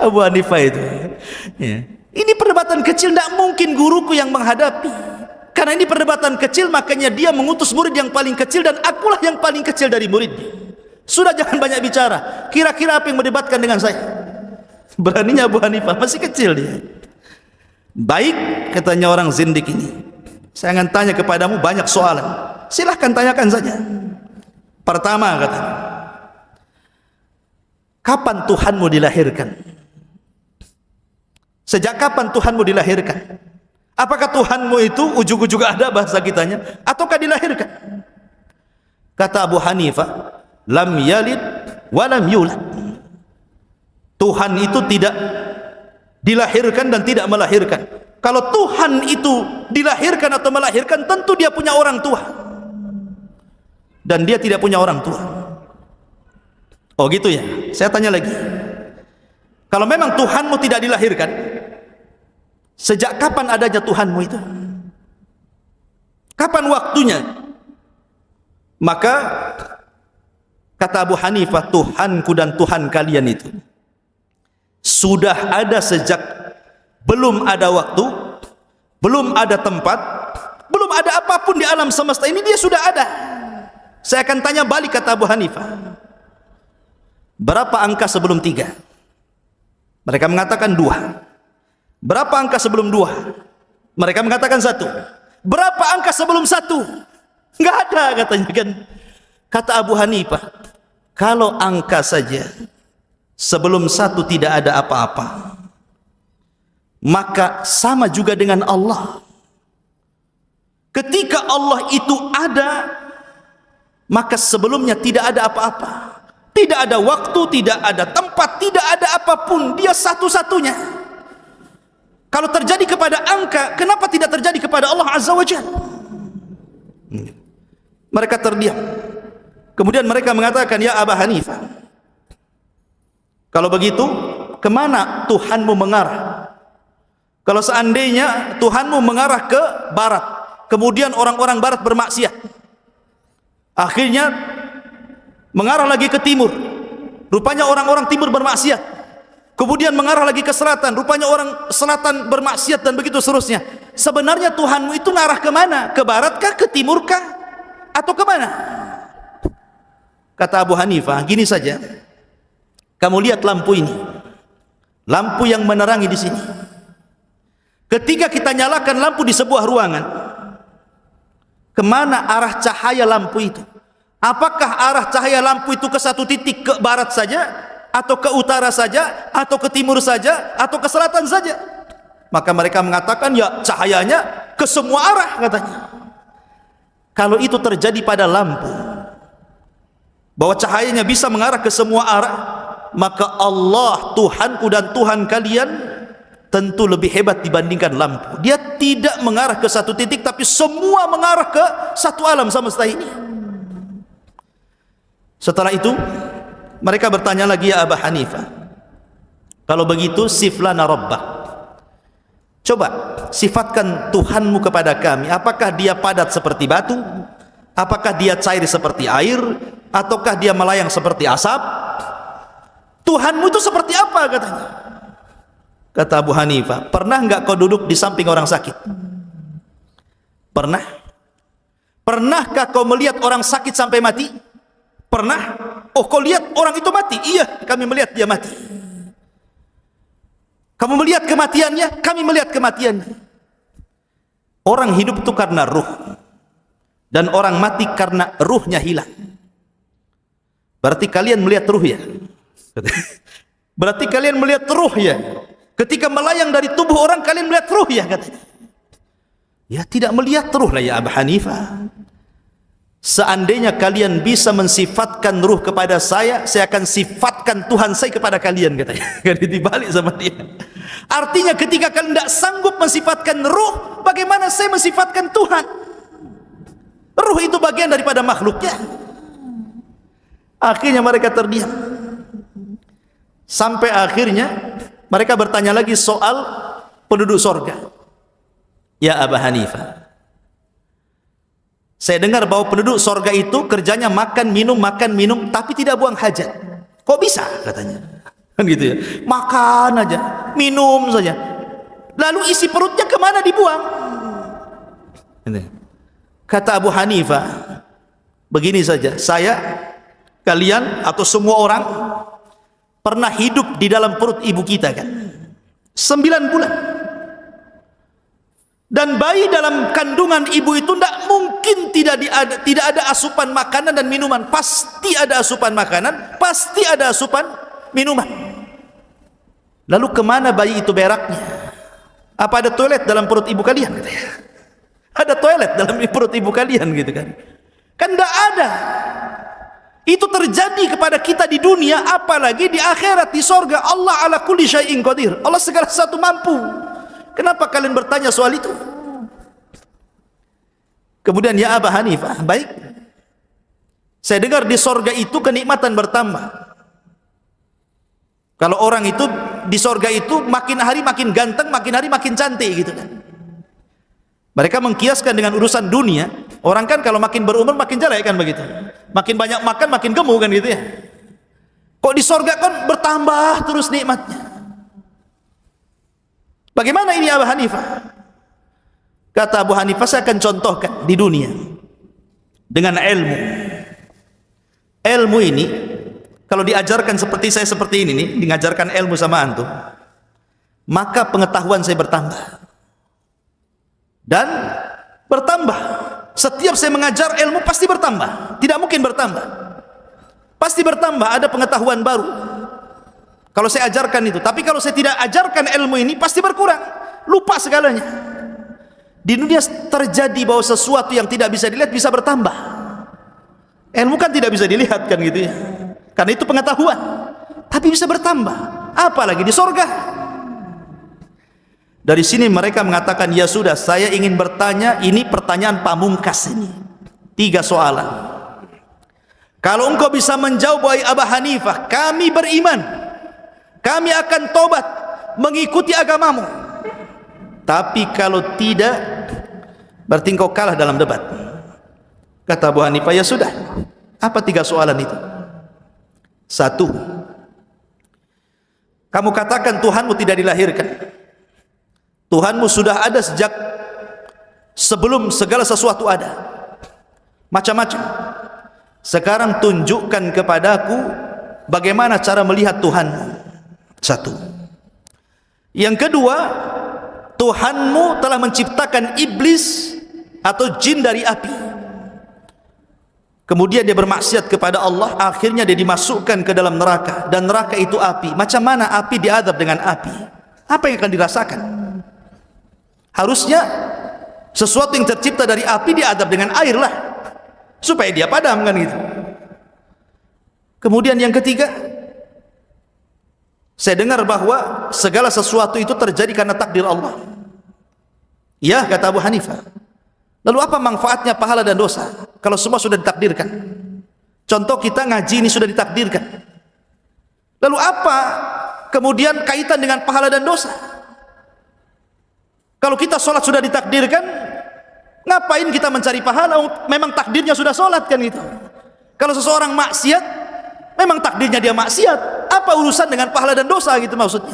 Abu Hanifah itu. Ya. Ini perdebatan kecil, tidak mungkin guruku yang menghadapi. Karena ini perdebatan kecil, makanya dia mengutus murid yang paling kecil dan akulah yang paling kecil dari muridnya. Sudah, jangan banyak bicara. Kira-kira apa yang mendebatkan dengan saya? Beraninya Abu Hanifah, masih kecil dia. "Baik," katanya orang zindik ini, "saya akan tanya kepadamu banyak soalan. Silahkan tanyakan saja." Pertama katanya, "Kapan Tuhanmu dilahirkan? Sejak kapan Tuhanmu dilahirkan? Apakah Tuhanmu itu ujug-ujug ada bahasa kitanya, ataukah dilahirkan?" Kata Abu Hanifah, "Lam yalid wa lam yulad." Tuhan itu tidak dilahirkan dan tidak melahirkan. Kalau Tuhan itu dilahirkan atau melahirkan, tentu dia punya orang tua. Dan dia tidak punya orang tua. Oh gitu ya? Saya tanya lagi. Kalau memang Tuhanmu tidak dilahirkan, sejak kapan adanya Tuhanmu itu? Kapan waktunya? Maka kata Abu Hanifah, "Tuhanku dan Tuhan kalian itu sudah ada sejak belum ada waktu, belum ada tempat, belum ada apapun di alam semesta ini, dia sudah ada." Saya akan tanya balik, kata Abu Hanifah, "Berapa angka sebelum 3? Mereka mengatakan 2. "Berapa angka sebelum 2? Mereka mengatakan 1. "Berapa angka sebelum 1? Enggak ada," katanya kan. Kata Abu Hanifah, "Kalau angka saja sebelum 1 tidak ada apa-apa, maka sama juga dengan Allah. Ketika Allah itu ada, maka sebelumnya tidak ada apa-apa. Tidak ada waktu, tidak ada tempat, tidak ada apapun. Dia satu-satunya. Kalau terjadi kepada angka, kenapa tidak terjadi kepada Allah Azza wa Jalla?" Mereka terdiam. Kemudian mereka mengatakan, "Ya Abu Hanifah, kalau begitu, kemana Tuhanmu mengarah? Kalau seandainya Tuhanmu mengarah ke barat, kemudian orang-orang barat bermaksiat, akhirnya mengarah lagi ke timur, rupanya orang-orang timur bermaksiat, kemudian mengarah lagi ke selatan, rupanya orang selatan bermaksiat, dan begitu seterusnya. Sebenarnya Tuhanmu itu ngarah kemana? Ke barat kah? Ke timur kah? Atau kemana?" Kata Abu Hanifah, "Gini saja, kamu lihat lampu ini, lampu yang menerangi di sini. Ketika kita nyalakan lampu di sebuah ruangan, kemana arah cahaya lampu itu? Apakah arah cahaya lampu itu ke satu titik, ke barat saja, atau ke utara saja, atau ke timur saja, atau ke selatan saja?" Maka mereka mengatakan, "Ya, cahayanya ke semua arah," katanya. Kalau itu terjadi pada lampu, bahwa cahayanya bisa mengarah ke semua arah, maka Allah, Tuhanku dan Tuhan kalian, tentu lebih hebat dibandingkan lampu. Dia tidak mengarah ke satu titik, tapi semua mengarah ke satu alam semesta ini. Setelah itu mereka bertanya lagi, "Ya Abu Hanifah, kalau begitu siflana rabbak, coba sifatkan Tuhanmu kepada kami. Apakah dia padat seperti batu? Apakah dia cair seperti air? Ataukah dia melayang seperti asap? Tuhanmu itu seperti apa?" katanya. Kata Abu Hanifah, "Pernah enggak kau duduk di samping orang sakit? Pernah? Pernahkah kau melihat orang sakit sampai mati? Pernah? Oh, kau lihat orang itu mati? Iya, kami melihat dia mati. Kamu melihat kematiannya? Kami melihat kematiannya. Orang hidup itu karena ruh. dan orang mati karena ruhnya hilang. Berarti kalian melihat ruh ya? Berarti kalian melihat ruh ya? Ketika melayang dari tubuh orang kalian melihat ruh ya? Katanya. Ya tidak melihat ruh lah ya Abu Hanifah. Seandainya kalian bisa mensifatkan ruh kepada saya akan sifatkan Tuhan saya kepada kalian, katanya. Jadi dibalik sama dia. Artinya ketika kalian tidak sanggup mensifatkan ruh, bagaimana saya mensifatkan Tuhan? Ruh itu bagian daripada makhluknya. Akhirnya mereka terdiam. Sampai akhirnya mereka bertanya lagi soal penduduk sorga. Ya Abu Hanifah, saya dengar bahwa penduduk sorga itu kerjanya makan minum, tapi tidak buang hajat. Kok bisa? Katanya. Kan gitu ya. Makan aja, minum saja. Lalu isi perutnya kemana dibuang? Kata Abu Hanifah, begini saja, saya, kalian, atau semua orang pernah hidup di dalam perut ibu kita kan? 9 bulan. Dan bayi dalam kandungan ibu itu tidak mungkin tidak ada asupan makanan dan minuman. Pasti ada asupan makanan, pasti ada asupan minuman. Lalu kemana bayi itu beraknya? Apa ada toilet dalam perut ibu kalian? Ada toilet dalam perut ibu kalian gitu kan? Kan tidak ada. Itu terjadi kepada kita di dunia, apalagi di akhirat, di sorga. Allah ala kulli syai'in qadir. Allah segala sesuatu mampu. Kenapa kalian bertanya soal itu? Kemudian ya Abu Hanifah, baik. Saya dengar di sorga itu kenikmatan bertambah. Kalau orang itu di sorga itu makin hari makin ganteng, makin hari makin cantik gitu kan. Mereka mengkiaskan dengan urusan dunia. Orang kan kalau makin berumur makin jelek kan begitu. Makin banyak makan makin gemuk kan gitu ya. Kok di sorga kan bertambah terus nikmatnya. Bagaimana ini Abu Hanifah? Kata Abu Hanifah, saya akan contohkan di dunia dengan ilmu. Ilmu ini kalau diajarkan seperti saya seperti ini nih, mengajarkan ilmu sama antum, maka pengetahuan saya bertambah. Dan bertambah. Setiap saya mengajar ilmu pasti bertambah. Tidak mungkin bertambah. Pasti bertambah, ada pengetahuan baru. Kalau saya ajarkan itu, tapi kalau saya tidak ajarkan ilmu ini pasti berkurang, lupa segalanya. Di dunia terjadi bahwa sesuatu yang tidak bisa dilihat bisa bertambah. Ilmu kan tidak bisa dilihat kan gitu ya. Karena itu pengetahuan, tapi bisa bertambah. Apalagi di sorga. Dari sini mereka mengatakan, ya sudah, saya ingin bertanya, ini pertanyaan pamungkas ini. 3 soalan. Kalau engkau bisa menjawab wahai Abu Hanifah, kami beriman. Kami akan tobat mengikuti agamamu. Tapi kalau tidak, berarti engkau kalah dalam debat. Kata Abu Hanifah, ya sudah. Apa 3 soalan itu? 1, kamu katakan Tuhanmu tidak dilahirkan. Tuhanmu sudah ada sejak sebelum segala sesuatu ada. Macam-macam. Sekarang tunjukkan kepadaku bagaimana cara melihat Tuhanmu. 1. Yang kedua, Tuhanmu telah menciptakan iblis atau jin dari api. Kemudian dia bermaksiat kepada Allah, akhirnya dia dimasukkan ke dalam neraka, dan neraka itu api. Macam mana api diadab dengan api? Apa yang akan dirasakan? Harusnya sesuatu yang tercipta dari api diadab dengan air lah, supaya dia padam kan gitu. Kemudian yang ketiga, saya dengar bahwa segala sesuatu itu terjadi karena takdir Allah. Ya, kata Abu Hanifah. Lalu apa manfaatnya pahala dan dosa kalau semua sudah ditakdirkan? Contoh kita ngaji ini sudah ditakdirkan. Lalu apa kemudian kaitan dengan pahala dan dosa? Kalau kita sholat sudah ditakdirkan, ngapain kita mencari pahala? Memang takdirnya sudah sholat kan gitu. Kalau seseorang maksiat, memang takdirnya dia maksiat. Apa urusan dengan pahala dan dosa gitu maksudnya?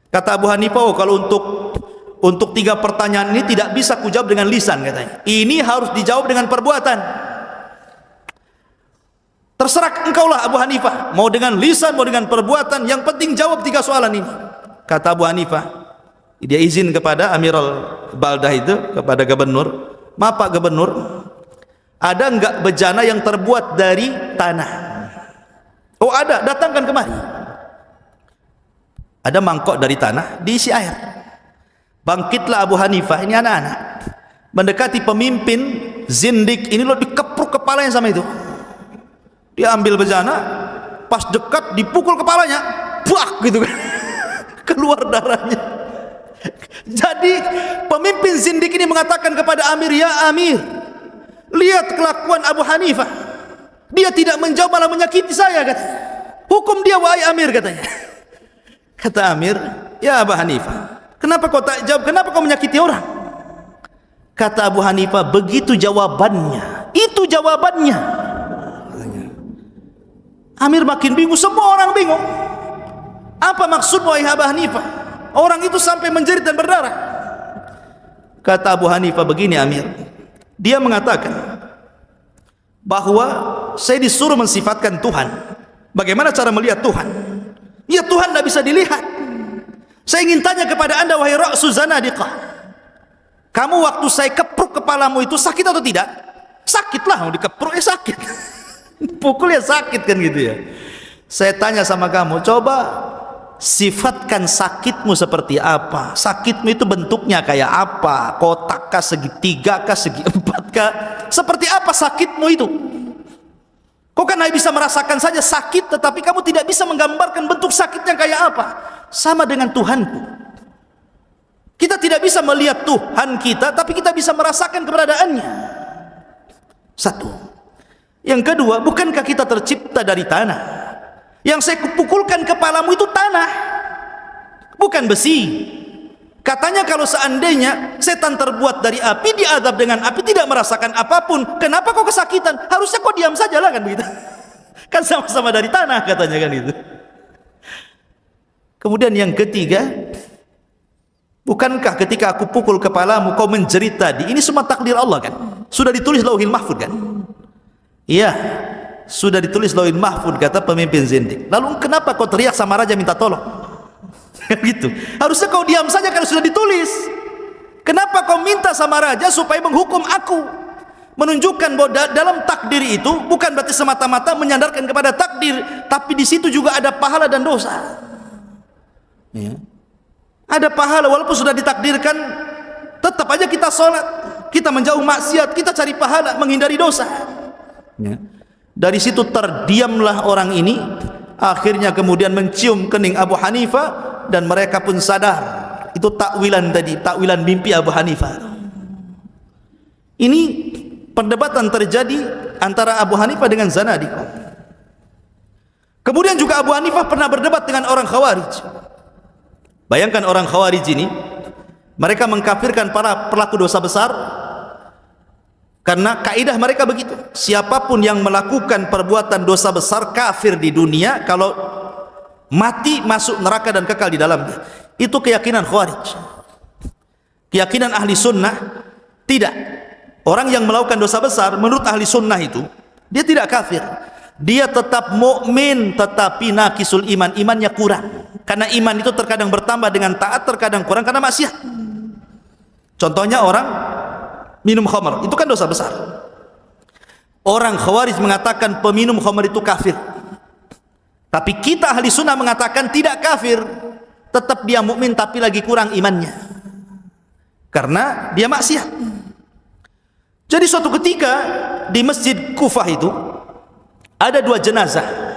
Kata Abu Hanifah, oh, kalau untuk 3 pertanyaan ini tidak bisa kujawab dengan lisan katanya. Ini harus dijawab dengan perbuatan. Terserah engkaulah Abu Hanifah, mau dengan lisan mau dengan perbuatan, yang penting jawab 3 soalan ini. Kata Abu Hanifah, dia izin kepada Amirul Baldah itu, kepada gubernur, Maaf Pak Gubernur, ada enggak bejana yang terbuat dari tanah? Oh ada, datangkan kemari. Ada mangkok dari tanah, diisi air. Bangkitlah Abu Hanifah, ini anak-anak, mendekati pemimpin zindik ini, lo dikepruk kepalanya sama itu. Dia ambil bejana, pas dekat dipukul kepalanya, buak gitu kan, keluar darahnya. Jadi pemimpin zindik ini mengatakan kepada Amir, ya Amir, lihat kelakuan Abu Hanifah, dia tidak menjawab malah menyakiti saya, katanya. Hukum dia wahai Amir, katanya. Kata Amir, ya Abu Hanifah, kenapa kau tak jawab, kenapa kau menyakiti orang? Kata Abu Hanifah, begitu jawabannya, itu jawabannya. Amir makin bingung, semua orang bingung. Apa maksud wahai Abu Hanifah? Orang itu sampai menjerit dan berdarah. Kata Abu Hanifah, begini Amir, dia mengatakan bahwa saya disuruh mensifatkan Tuhan. Bagaimana cara melihat Tuhan? Ya Tuhan tidak bisa dilihat. Saya ingin tanya kepada anda wahai ra'su zanadiqah, kamu waktu saya kepruk kepalamu itu sakit atau tidak? Sakitlah, mau dikepruk ya sakit. Pukul ya sakit kan gitu ya. Saya tanya sama kamu, coba sifatkan sakitmu seperti apa? Sakitmu itu bentuknya kayak apa? Kotak kah, segitiga kah, segi empat kah? Seperti apa sakitmu itu? Kau kan hanya bisa merasakan saja sakit, tetapi kamu tidak bisa menggambarkan bentuk sakitnya kayak apa. Sama dengan Tuhanku, kita tidak bisa melihat Tuhan kita, tapi kita bisa merasakan keberadaannya. Satu. Yang kedua, bukankah kita tercipta dari tanah? Yang saya pukulkan kepalamu itu tanah, bukan besi. Katanya kalau seandainya setan terbuat dari api, diazab dengan api, tidak merasakan apapun, kenapa kau kesakitan? Harusnya kau diam saja lah, kan begitu. Kan sama-sama dari tanah, katanya kan itu. Kemudian yang ketiga, bukankah ketika aku pukul kepalamu kau menjerit tadi? Ini semua takdir Allah kan, sudah ditulis Lauhil Mahfuz kan. Iya, sudah ditulis Lauhil Mahfuz, kata pemimpin zindik. Lalu kenapa kau teriak sama raja minta tolong? Gitu. Harusnya kau diam saja kalau sudah ditulis. Kenapa kau minta sama raja supaya menghukum aku? Menunjukkan bahwa dalam takdir itu bukan berarti semata-mata menyandarkan kepada takdir, tapi di situ juga ada pahala dan dosa. Ya. Ada pahala walaupun sudah ditakdirkan, tetap aja kita sholat, kita menjauh maksiat, kita cari pahala, menghindari dosa. Ya. Dari situ terdiamlah orang ini. Akhirnya kemudian mencium kening Abu Hanifah, dan mereka pun sadar itu takwilan tadi, takwilan mimpi Abu Hanifah. Ini perdebatan terjadi antara Abu Hanifah dengan Zanadiqah. Kemudian juga Abu Hanifah pernah berdebat dengan orang Khawarij. Bayangkan orang Khawarij ini, mereka mengkafirkan para pelaku dosa besar karena kaidah mereka begitu, siapapun yang melakukan perbuatan dosa besar kafir di dunia, kalau mati masuk neraka dan kekal di dalamnya. Itu keyakinan Khawarij. Keyakinan ahli sunnah tidak. Orang yang melakukan dosa besar menurut ahli sunnah itu, dia tidak kafir, dia tetap mukmin, tetapi naqisul iman, imannya kurang. Karena iman itu terkadang bertambah dengan taat, terkadang kurang karena maksiat. Contohnya orang minum khamr, itu kan dosa besar. Orang Khawarij mengatakan peminum khamr itu kafir, tapi kita ahli sunnah mengatakan tidak kafir, tetap dia mukmin tapi lagi kurang imannya karena dia maksiat. Jadi suatu ketika di masjid Kufah itu ada dua jenazah.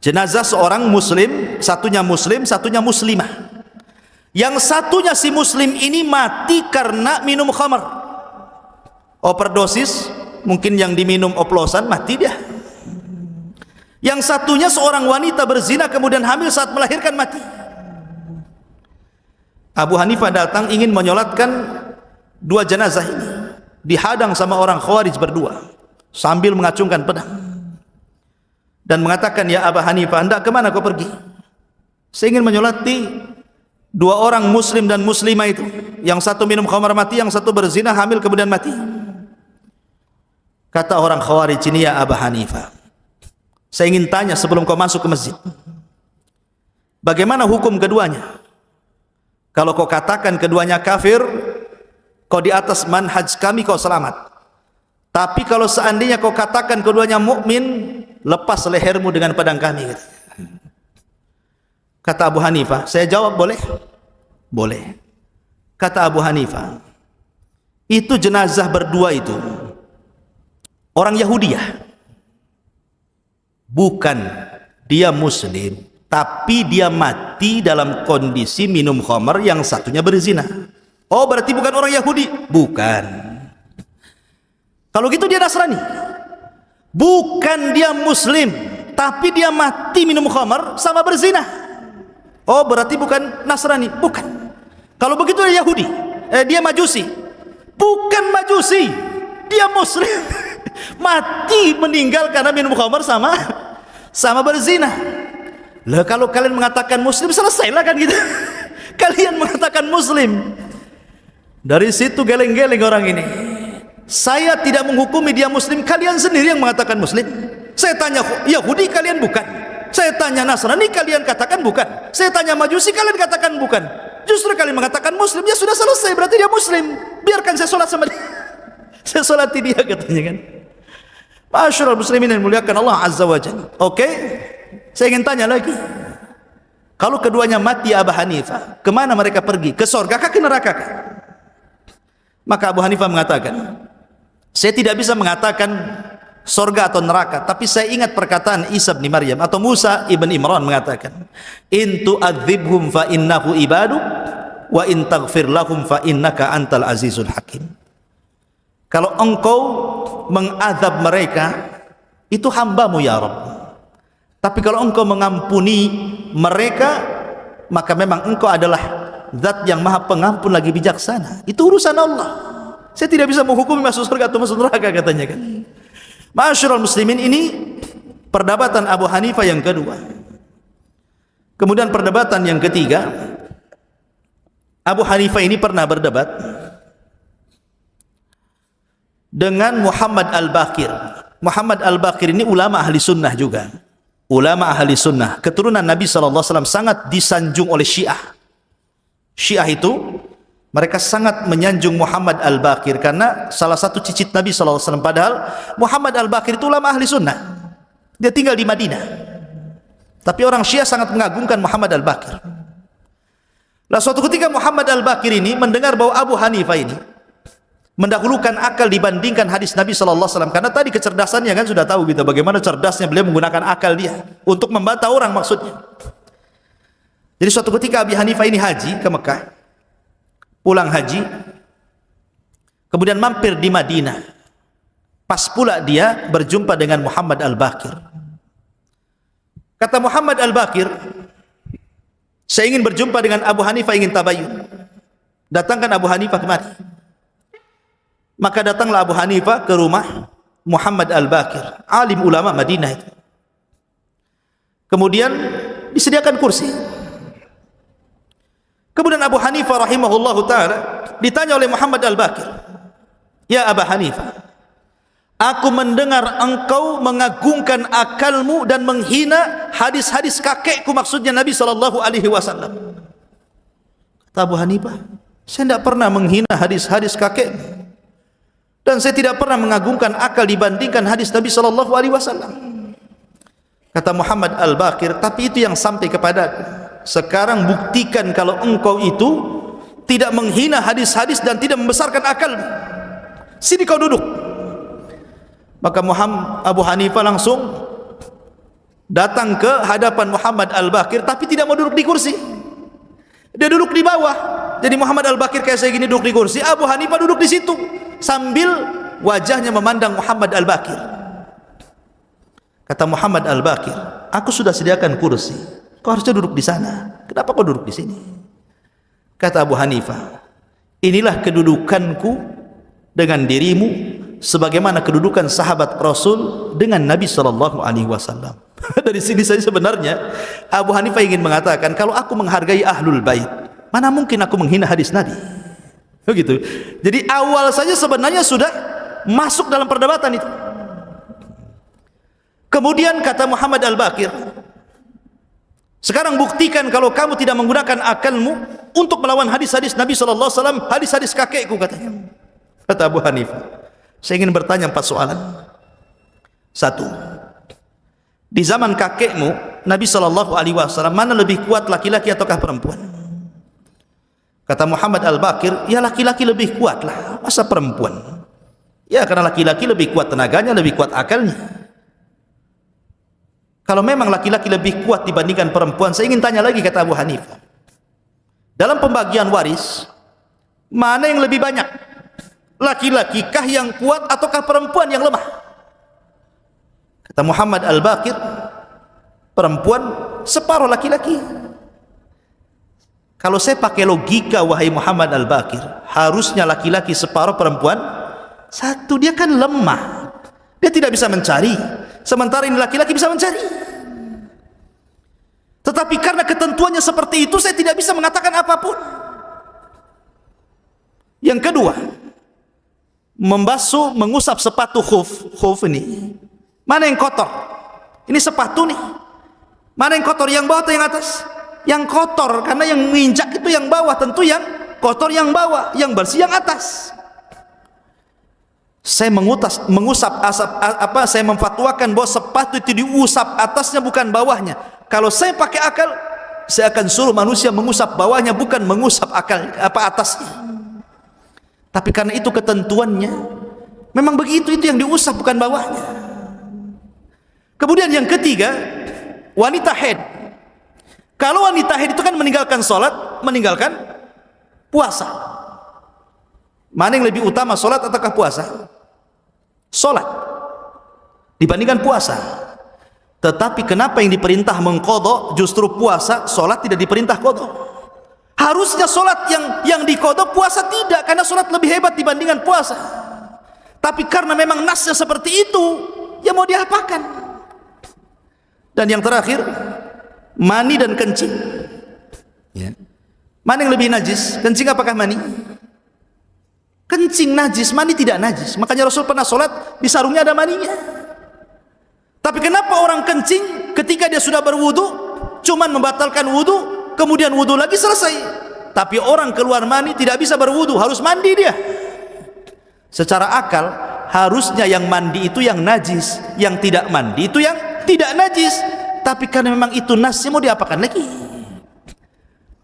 Jenazah seorang muslim, satunya muslimah. Yang satunya si muslim ini mati karena minum khamr, overdosis, mungkin yang diminum oplosan, mati dia. Yang satunya seorang wanita berzina kemudian hamil saat melahirkan, mati. Abu Hanifah datang ingin menyolatkan dua jenazah ini, dihadang sama orang Khawarij berdua sambil mengacungkan pedang dan mengatakan, ya Abu Hanifah, hendak kemana kau pergi? Saya ingin menyolati dua orang muslim dan muslimah itu, yang satu minum khamar mati, yang satu berzina hamil kemudian mati. Kata orang Khawarij ini, ya Abu Hanifah, saya ingin tanya sebelum kau masuk ke masjid, bagaimana hukum keduanya? Kalau kau katakan keduanya kafir, kau di atas manhaj kami, kau selamat. Tapi kalau seandainya kau katakan keduanya mukmin, lepas lehermu dengan pedang kami. Kata Abu Hanifah, saya jawab boleh? Boleh. Kata Abu Hanifah, itu jenazah berdua itu orang Yahudi ya? Bukan, dia Muslim, tapi dia mati dalam kondisi minum khamar, yang satunya berzina. Oh, berarti bukan orang Yahudi? Bukan. Kalau gitu dia Nasrani. Bukan, dia Muslim, tapi dia mati minum khamar sama berzina. Oh, berarti bukan Nasrani? Bukan. Kalau begitu dia Yahudi, dia Majusi. Bukan Majusi, dia Muslim. Mati meninggal karena minum khamar sama berzina. Lah kalau kalian mengatakan Muslim, selesailah kan gitu. Kalian mengatakan Muslim. Dari situ geleng-geleng orang ini. Saya tidak menghukumi dia Muslim, kalian sendiri yang mengatakan Muslim. Saya tanya Yahudi, kalian bukan. Saya tanya Nasrani, kalian katakan bukan. Saya tanya Majusi, kalian katakan bukan. Justru kalian mengatakan Muslim. Ya sudah selesai, berarti dia Muslim. Biarkan saya sholat sama dia. Saya sholati dia, katanya kan. Masyarul muslimin yang muliakan Allah Azza wa Jalla. Oke, saya ingin tanya lagi. Kalau keduanya mati Abu Hanifah, kemana mereka pergi? Ke surga kah, ke neraka kah? Maka Abu Hanifah mengatakan, saya tidak bisa mengatakan surga atau neraka, tapi saya ingat perkataan Isa bin Maryam atau Musa ibn Imran mengatakan, in tu'adzibhum fa innahu ibaduk wa in taghfir lahum fa innaka antal azizul hakim. Kalau engkau mengadab mereka, itu hambamu ya Rabb. Tapi kalau engkau mengampuni mereka, maka memang engkau adalah zat yang maha pengampun lagi bijaksana. Itu urusan Allah. Saya tidak bisa menghukumi masuk surga atau masuk neraka, katanya kan. Ma'asyiral muslimin, ini perdebatan Abu Hanifah yang kedua. Kemudian perdebatan yang ketiga, Abu Hanifah ini pernah berdebat dengan Muhammad Al-Baqir. Muhammad Al-Baqir ini ulama ahli sunnah juga. Ulama ahli sunnah, keturunan Nabi SAW, sangat disanjung oleh Syiah. Syiah itu mereka sangat menyanjung Muhammad Al-Baqir karena salah satu cicit Nabi SAW. Padahal Muhammad Al-Baqir itu ulama ahli sunnah, dia tinggal di Madinah, tapi orang Syiah sangat mengagungkan Muhammad Al-Baqir. Nah, suatu ketika Muhammad Al-Baqir ini mendengar bahwa Abu Hanifah ini mendahulukan akal dibandingkan hadis Nabi SAW, karena tadi kecerdasannya kan sudah tahu kita bagaimana cerdasnya beliau menggunakan akal dia untuk membantah orang maksudnya. Jadi suatu ketika Abu Hanifah ini haji ke Mekah, pulang haji, kemudian mampir di Madinah. Pas pula dia berjumpa dengan Muhammad Al-Baqir. Kata Muhammad Al-Baqir, saya ingin berjumpa dengan Abu Hanifah, ingin tabayyun. Datangkan Abu Hanifah kemari. Maka datanglah Abu Hanifah ke rumah Muhammad Al-Baqir, alim ulama Madinah itu. Kemudian disediakan kursi. Kemudian Abu Hanifah rahimahullahu ta'ala ditanya oleh Muhammad Al-Baqir, ya Abu Hanifah, aku mendengar engkau mengagungkan akalmu dan menghina hadis-hadis kakekku, maksudnya Nabi SAW. Kata Abu Hanifah, saya tidak pernah menghina hadis-hadis kakekmu, dan saya tidak pernah mengagungkan akal dibandingkan hadis Nabi SAW. Kata Muhammad Al-Baqir, tapi itu yang sampai kepadaku. Sekarang buktikan kalau engkau itu tidak menghina hadis-hadis dan tidak membesarkan akal. Sini kau duduk. Maka Abu Hanifah langsung datang ke hadapan Muhammad Al-Baqir, tapi tidak mau duduk di kursi. Dia duduk di bawah. Jadi Muhammad Al-Baqir kayak saya gini duduk di kursi, Abu Hanifah duduk di situ sambil wajahnya memandang Muhammad Al-Baqir. Kata Muhammad Al-Baqir, aku sudah sediakan kursi, kau harusnya duduk di sana. Kenapa kau duduk di sini? Kata Abu Hanifah, inilah kedudukanku dengan dirimu sebagaimana kedudukan sahabat Rasul dengan Nabi SAW. Dari sini saja sebenarnya Abu Hanifah ingin mengatakan, kalau aku menghargai Ahlul Bait, mana mungkin aku menghina hadis Nabi? Begitu. Jadi awal saja sebenarnya sudah masuk dalam perdebatan itu. Kemudian kata Muhammad Al-Baqir, sekarang buktikan kalau kamu tidak menggunakan akalmu untuk melawan hadis-hadis Nabi SAW, hadis-hadis kakekku, katanya. Kata Abu Hanifah, saya ingin bertanya 4 soalan. 1. Di zaman kakekmu Nabi SAW, mana lebih kuat, laki-laki ataukah perempuan? Kata Muhammad Al-Baqir, ya laki-laki lebih kuat lah, masa perempuan? Ya karena laki-laki lebih kuat tenaganya, lebih kuat akalnya. Kalau memang laki-laki lebih kuat dibandingkan perempuan, saya ingin tanya lagi, kata Abu Hanifah, dalam pembagian waris, mana yang lebih banyak? Laki-laki kah yang kuat ataukah perempuan yang lemah? Kata Muhammad Al-Baqir, perempuan separuh laki-laki. Kalau saya pakai logika, wahai Muhammad Al-Baqir, harusnya laki-laki separuh, perempuan 1. Dia kan lemah, dia tidak bisa mencari, sementara ini laki-laki bisa mencari. Tetapi karena ketentuannya seperti itu, saya tidak bisa mengatakan apapun. Yang kedua, membasuh, mengusap sepatu khuf ini, mana yang kotor? Ini sepatu nih, mana yang kotor, yang bawah atau yang atas? Yang kotor, karena yang menginjak itu yang bawah, tentu yang kotor yang bawah, yang bersih yang atas. Saya mengusap saya memfatwakan bahwa sepatu itu diusap atasnya, bukan bawahnya. Kalau saya pakai akal, saya akan suruh manusia mengusap bawahnya, bukan mengusap atasnya. Tapi karena itu ketentuannya, memang begitu, itu yang diusap bukan bawahnya. Kemudian yang ketiga, wanita haid. Kalau wanita haid itu kan meninggalkan sholat, meninggalkan puasa. Mana yang lebih utama, sholat ataukah puasa? Sholat dibandingkan puasa. Tetapi kenapa yang diperintah mengqadha justru puasa, sholat tidak diperintah qadha? Harusnya sholat yang diqadha, puasa tidak, karena sholat lebih hebat dibandingkan puasa. Tapi karena memang nasnya seperti itu, ya mau diapakan? Dan yang terakhir, mani dan kencing. Ya. Mana yang lebih najis? Kencing apakah mani? Kencing najis, mani tidak najis. Makanya Rasul pernah sholat, di sarungnya ada maninya. Tapi kenapa orang kencing ketika dia sudah berwudu, cuman membatalkan wudu, kemudian wudu lagi selesai. Tapi orang keluar mani tidak bisa berwudu, harus mandi dia. Secara akal, harusnya yang mandi itu yang najis, yang tidak mandi itu yang tidak najis. Tapi karena memang itu nasnya, mau diapakan lagi?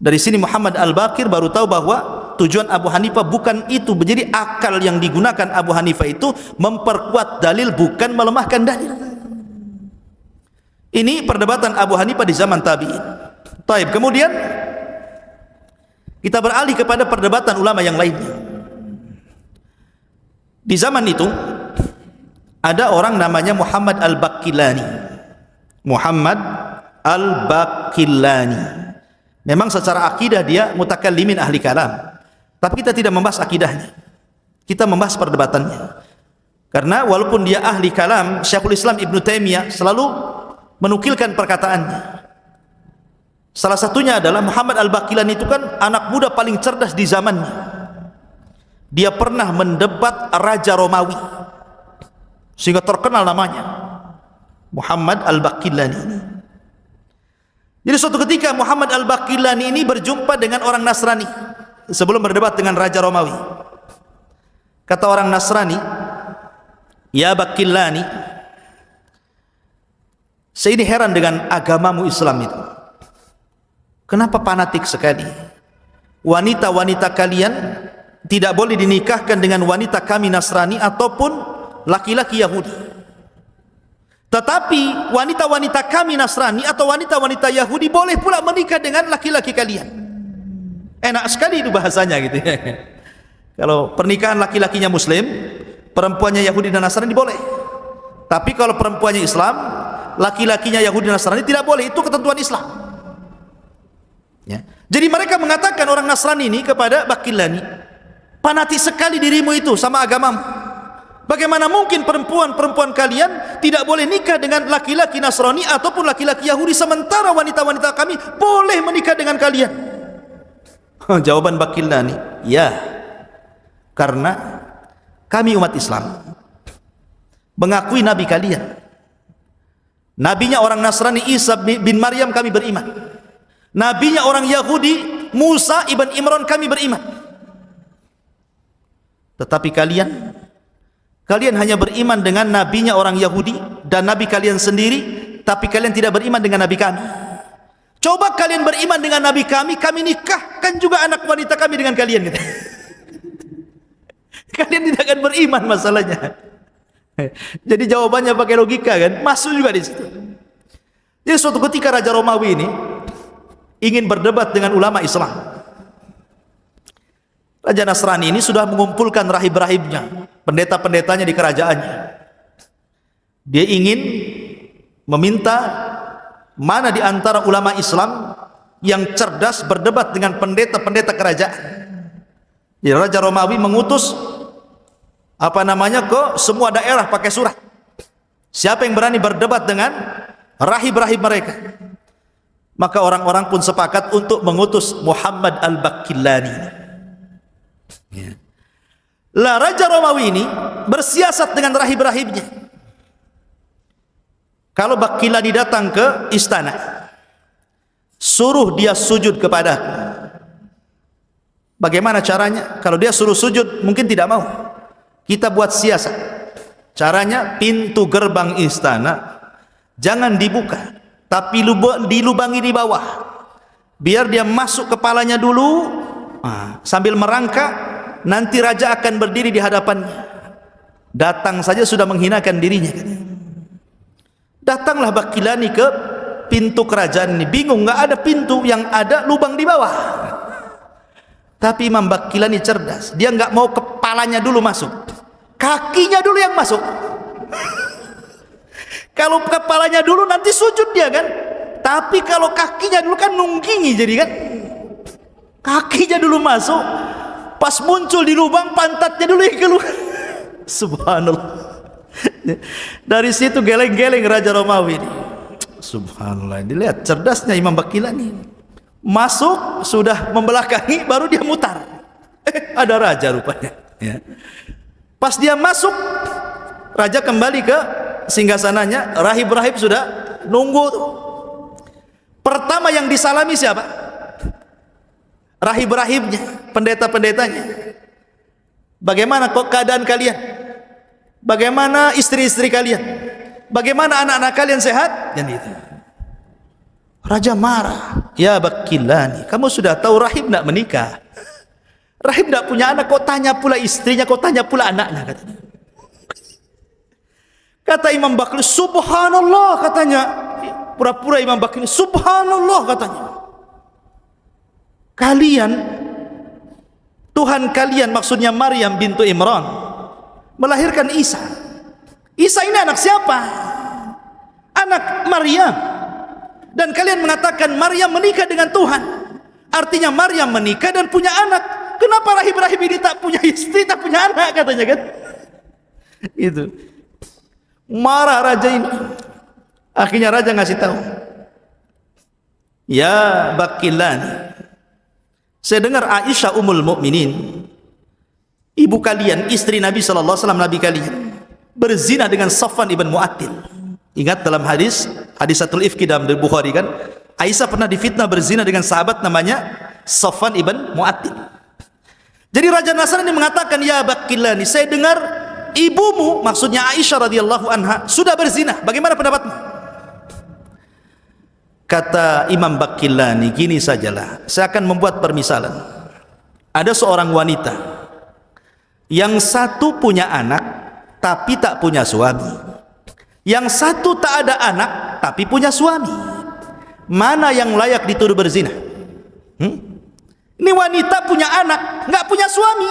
Dari sini Muhammad Al-Baqir baru tahu bahwa tujuan Abu Hanifah bukan itu. Jadi akal yang digunakan Abu Hanifah itu memperkuat dalil, bukan melemahkan dalil. Ini perdebatan Abu Hanifah di zaman tabi'in. Taib. Kemudian kita beralih kepada perdebatan ulama yang lainnya. Di zaman itu ada orang namanya Muhammad Al-Baqillani. Muhammad Al-Baqillani. Memang secara akidah dia mutakallimin ahli kalam, tapi kita tidak membahas akidahnya, kita membahas perdebatannya. Karena walaupun dia ahli kalam, Syekhul Islam Ibn Taimiyah selalu menukilkan perkataannya. Salah satunya adalah Muhammad Al-Baqillani itu kan anak muda paling cerdas di zamannya. Dia pernah mendebat Raja Romawi sehingga terkenal namanya Muhammad Al-Baqillani. Jadi suatu ketika Muhammad Al-Baqillani ini berjumpa dengan orang Nasrani sebelum berdebat dengan Raja Romawi. Kata orang Nasrani, "Ya Baqillani, saya ini heran dengan agamamu Islam itu. Kenapa fanatik sekali? Wanita-wanita kalian tidak boleh dinikahkan dengan wanita kami Nasrani ataupun laki-laki Yahudi. Tetapi wanita-wanita kami Nasrani atau wanita-wanita Yahudi boleh pula menikah dengan laki-laki kalian." Enak sekali itu bahasanya gitu ya. Kalau pernikahan laki-lakinya Muslim, perempuannya Yahudi dan Nasrani boleh. Tapi kalau perempuannya Islam, laki-lakinya Yahudi dan Nasrani tidak boleh. Itu ketentuan Islam. Ya. Jadi mereka mengatakan orang Nasrani ini kepada Baqillani, "Fanatik sekali dirimu itu sama agamamu. Bagaimana mungkin perempuan-perempuan kalian tidak boleh nikah dengan laki-laki Nasrani ataupun laki-laki Yahudi, sementara wanita-wanita kami boleh menikah dengan kalian?" Jawaban Baqillani, "Ya, karena kami umat Islam mengakui nabi kalian. Nabinya orang Nasrani Isa bin Maryam kami beriman. Nabinya orang Yahudi Musa ibn Imran kami beriman. Tetapi kalian hanya beriman dengan nabinya orang Yahudi dan nabi kalian sendiri, tapi kalian tidak beriman dengan nabi kami. Coba kalian beriman dengan nabi kami nikahkan juga anak wanita kami dengan kalian gitu. Kalian tidak akan beriman masalahnya. Jadi jawabannya pakai logika kan, masuk juga di situ. Jadi suatu ketika Raja Romawi ini ingin berdebat dengan ulama Islam. Raja Nasrani ini sudah mengumpulkan rahib-rahibnya, pendeta-pendetanya di kerajaannya. Dia ingin meminta mana di antara ulama Islam yang cerdas berdebat dengan pendeta-pendeta kerajaan. Jadi Raja Romawi mengutus ke semua daerah pakai surat. Siapa yang berani berdebat dengan rahib-rahib mereka? Maka orang-orang pun sepakat untuk mengutus Muhammad al-Baqillani. Ya. Lah Raja Romawi ini bersiasat dengan rahib-rahibnya. Kalau Baqillani datang ke istana, suruh dia sujud kepadaku. Bagaimana caranya? Kalau dia suruh sujud mungkin tidak mau. Kita buat siasat. Caranya pintu gerbang istana jangan dibuka, tapi dilubangi di bawah. Biar dia masuk kepalanya dulu, sambil merangkak, nanti raja akan berdiri di hadapannya. Datang saja sudah menghinakan dirinya. Datanglah Baqillani ke pintu kerajaan ini. Bingung, nggak ada pintu, yang ada lubang di bawah. Tapi Imam Baqillani cerdas. Dia nggak mau kepalanya dulu masuk, kakinya dulu yang masuk. Kalau kepalanya dulu nanti sujud dia kan. Tapi kalau kakinya dulu kan nunggingi jadi kan. Kakinya dulu masuk, pas muncul di lubang pantatnya dulu yang keluar. Subhanallah. Dari situ geleng-geleng Raja Romawi ini. Subhanallah. Dilihat cerdasnya Imam Baqillani. Masuk sudah membelakangi, baru dia mutar. Ada raja rupanya. Ya. Pas dia masuk, raja kembali ke singgasananya. Rahib-rahib sudah nunggu. Pertama yang disalami siapa? Rahib-rahibnya, pendeta-pendetanya. Bagaimana kok keadaan kalian? Bagaimana istri-istri kalian? Bagaimana anak-anak kalian sehat? Dan itu. Raja marah. Ya Baqillani, kamu sudah tahu rahib tidak menikah. Rahib tidak punya anak, kok tanya pula istrinya, kok tanya pula anaknya, katanya. Kata Imam Baqillani, subhanallah, katanya. Pura-pura Imam Baqillani, subhanallah, katanya. Kalian, Tuhan kalian, maksudnya Maryam bintu Imran, melahirkan Isa. Isa ini anak siapa? Anak Maryam. Dan kalian mengatakan Maryam menikah dengan Tuhan. Artinya Maryam menikah dan punya anak. Kenapa rahib-rahib ini tak punya istri, tak punya anak, katanya kan? Itu. Marah raja ini. Akhirnya raja ngasih tahu. Ya Baqillani, saya dengar Aisyah Ummul Mukminin, ibu kalian, istri Nabi sallallahu alaihi wasallam, nabi kalian, berzina dengan Safwan ibn Mu'attil. Ingat dalam hadisatul ifki dalam Bukhari kan, Aisyah pernah difitnah berzina dengan sahabat namanya Safwan ibn Mu'attil. Jadi Raja Nasrani mengatakan, ya Baqillani, saya dengar ibumu, maksudnya Aisyah radhiyallahu anha, sudah berzina. Bagaimana pendapatmu? Kata Imam Baqillani, gini sajalah, saya akan membuat permisalan. Ada seorang wanita yang satu punya anak tapi tak punya suami. Yang satu tak ada anak tapi punya suami. Mana yang layak dituduh berzina? Ini wanita punya anak, nggak punya suami.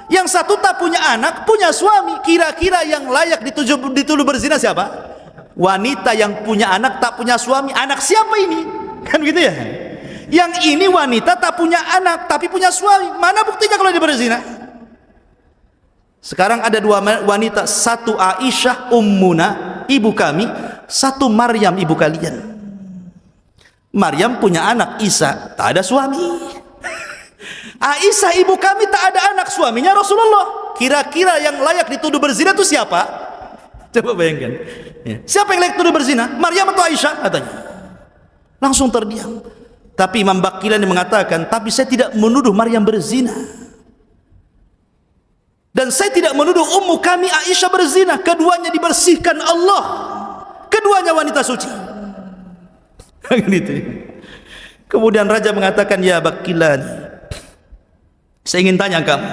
Yang satu tak punya anak, punya suami. Kira-kira yang layak dituduh berzina siapa? Wanita yang punya anak tak punya suami. Anak siapa ini? Kan gitu ya. Yang ini wanita tak punya anak tapi punya suami. Mana buktinya kalau dia berzina? Sekarang ada dua wanita, satu Aisyah ummuna, ibu kami, satu Maryam, ibu kalian. Maryam punya anak Isa, tak ada suami. Aisyah ibu kami tak ada anak, suaminya Rasulullah. Kira-kira yang layak dituduh berzina itu siapa? Coba bayangkan. Ya. Siapa yang layak dituduh berzina? Maryam atau Aisyah? Katanya. Langsung terdiam. Tapi Imam Baqillani mengatakan, tapi saya tidak menuduh Maryam berzina. Dan saya tidak menuduh ummu kami Aisyah berzina. Keduanya dibersihkan Allah. Keduanya wanita suci. Gitu. Kemudian raja mengatakan, ya Bakilani, saya ingin tanya kamu,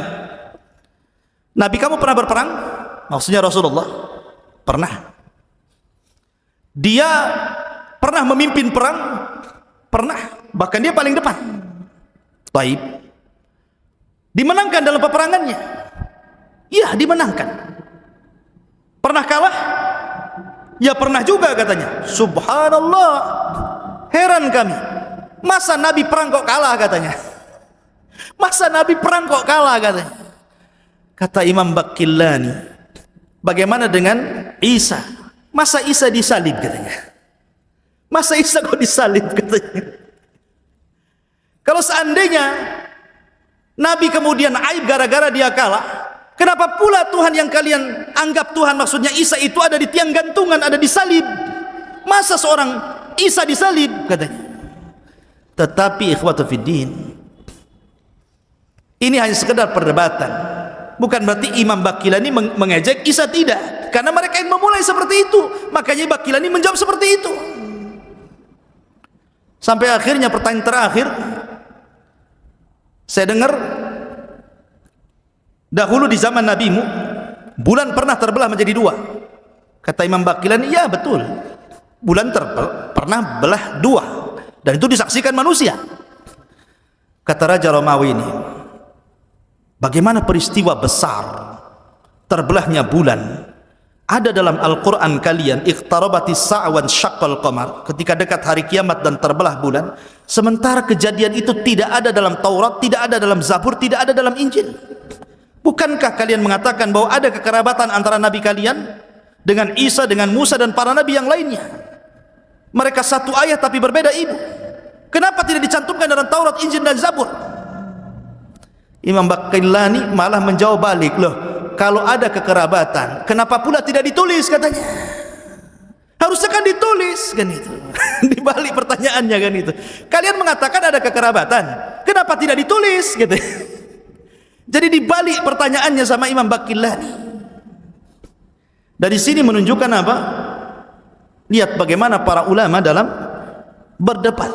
Nabi kamu pernah berperang? Maksudnya Rasulullah pernah. Dia pernah memimpin perang? Pernah. Bahkan dia paling depan. Baik. Dimenangkan dalam peperangannya? Iya, dimenangkan. Pernah kalah? Ya pernah juga katanya. Subhanallah, heran kami. Masa Nabi perang kok kalah katanya. Masa Nabi perang kok kalah katanya. Kata Imam Bakillani, bagaimana dengan Isa? Masa Isa disalib katanya. Masa Isa kok disalib katanya. Kalau seandainya Nabi kemudian aib gara-gara dia kalah, kenapa pula Tuhan yang kalian anggap Tuhan, maksudnya Isa itu ada di tiang gantungan, ada disalib? Masa seorang Isa disalib katanya. Tetapi ikhwatu fiddin, ini hanya sekedar perdebatan. Bukan berarti Imam Bakilani mengejek Isa, tidak. Karena mereka yang memulai seperti itu, makanya Bakilani menjawab seperti itu. Sampai akhirnya pertanyaan terakhir, saya dengar dahulu di zaman nabimu bulan pernah terbelah menjadi dua. Kata Imam Bakilani, ya betul, bulan pernah belah dua, dan itu disaksikan manusia. Kata Raja Romawi ini, bagaimana peristiwa besar terbelahnya bulan ada dalam Al-Quran kalian, iqtarabatis sa'wan syaqqal qamar, ketika dekat hari kiamat dan terbelah bulan, sementara kejadian itu tidak ada dalam Taurat, tidak ada dalam Zabur, tidak ada dalam Injil. Bukankah kalian mengatakan bahwa ada kekerabatan antara nabi kalian dengan Isa, dengan Musa dan para nabi yang lainnya? Mereka satu ayah tapi berbeda ibu. Kenapa tidak dicantumkan dalam Taurat, Injil dan Zabur? Imam Bakillani malah menjawab balik, loh, kalau ada kekerabatan, kenapa pula tidak ditulis katanya? Harusnya kan ditulis kan itu. Dibalik pertanyaannya kan itu. Kalian mengatakan ada kekerabatan, kenapa tidak ditulis gitu. Jadi dibalik pertanyaannya sama Imam Bakillani. Dari sini menunjukkan apa? Lihat bagaimana para ulama dalam berdebat.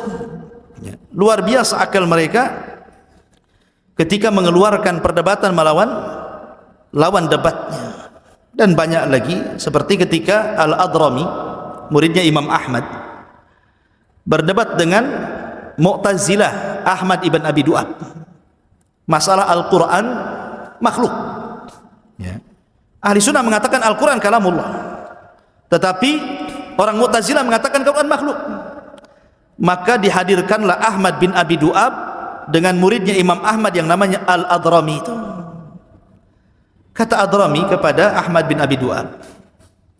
Luar biasa akal mereka ketika mengeluarkan perdebatan melawan lawan debatnya. Dan banyak lagi, seperti ketika Al-Adrami, muridnya Imam Ahmad, berdebat dengan Mu'tazilah Ahmad ibn Abi Du'ab masalah Al-Quran makhluk ya. Ahli sunnah mengatakan Al-Quran kalamullah, tetapi orang Mu'tazilah mengatakan Al-Quran makhluk. Maka dihadirkanlah Ahmad bin Abi Du'ab dengan muridnya Imam Ahmad yang namanya Al-Adrami itu. Kata Adrami kepada Ahmad bin Abi Du'ab,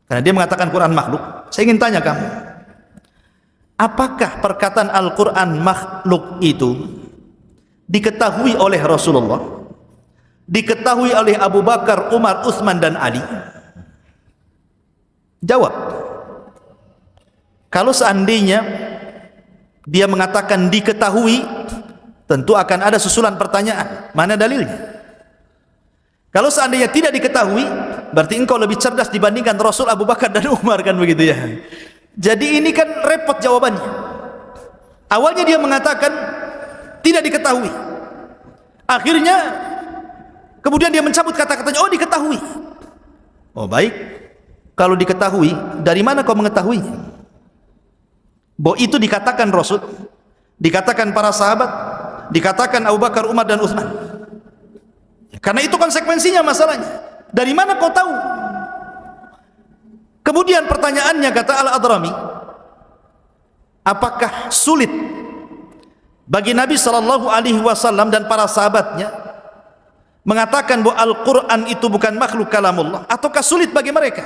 karena dia mengatakan Quran makhluk, saya ingin tanya kamu, apakah perkataan Al-Quran makhluk itu diketahui oleh Rasulullah, diketahui oleh Abu Bakar, Umar, Utsman dan Ali? Jawab. Kalau seandainya dia mengatakan diketahui, tentu akan ada susulan pertanyaan, mana dalilnya? Kalau seandainya tidak diketahui, berarti engkau lebih cerdas dibandingkan Rasul, Abu Bakar dan Umar, kan begitu ya. Jadi ini kan repot jawabannya. Awalnya dia mengatakan tidak diketahui, akhirnya kemudian dia mencabut kata-katanya, oh diketahui. Oh baik, kalau diketahui, dari mana kau mengetahuinya? Bahwa itu dikatakan Rasul, dikatakan para sahabat, dikatakan Abu Bakar, Umar dan Utsman. Karena itu konsekuensinya masalahnya. Dari mana kau tahu? Kemudian pertanyaannya, kata Al-Adrami, apakah sulit bagi Nabi SAW dan para sahabatnya mengatakan bahwa Al-Quran itu bukan makhluk kalamullah, ataukah sulit bagi mereka?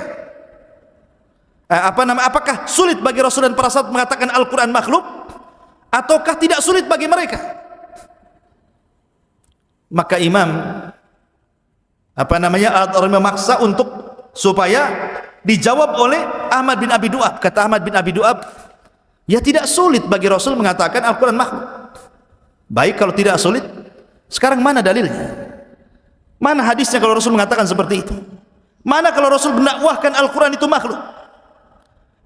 Apakah sulit bagi Rasul dan para sahabat mengatakan Al-Quran makhluk, ataukah tidak sulit bagi mereka? Maka Imam Al-Adrami memaksa untuk supaya dijawab oleh Ahmad bin Abi Du'ab. Kata Ahmad bin Abi Du'ab, ya tidak sulit bagi Rasul mengatakan Al-Quran makhluk. Baik, kalau tidak sulit, sekarang mana dalilnya? Mana hadisnya kalau Rasul mengatakan seperti itu? Mana kalau Rasul mendakwahkan Al-Quran itu makhluk?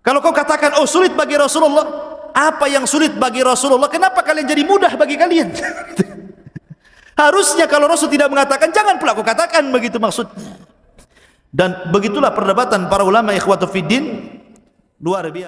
Kalau kau katakan, oh sulit bagi Rasulullah, apa yang sulit bagi Rasulullah? Kenapa kalian jadi mudah bagi kalian? Harusnya kalau Rasul tidak mengatakan, jangan pula kau katakan, begitu maksudnya. Dan begitulah perdebatan para ulama ikhwatu fiddin luar biasa.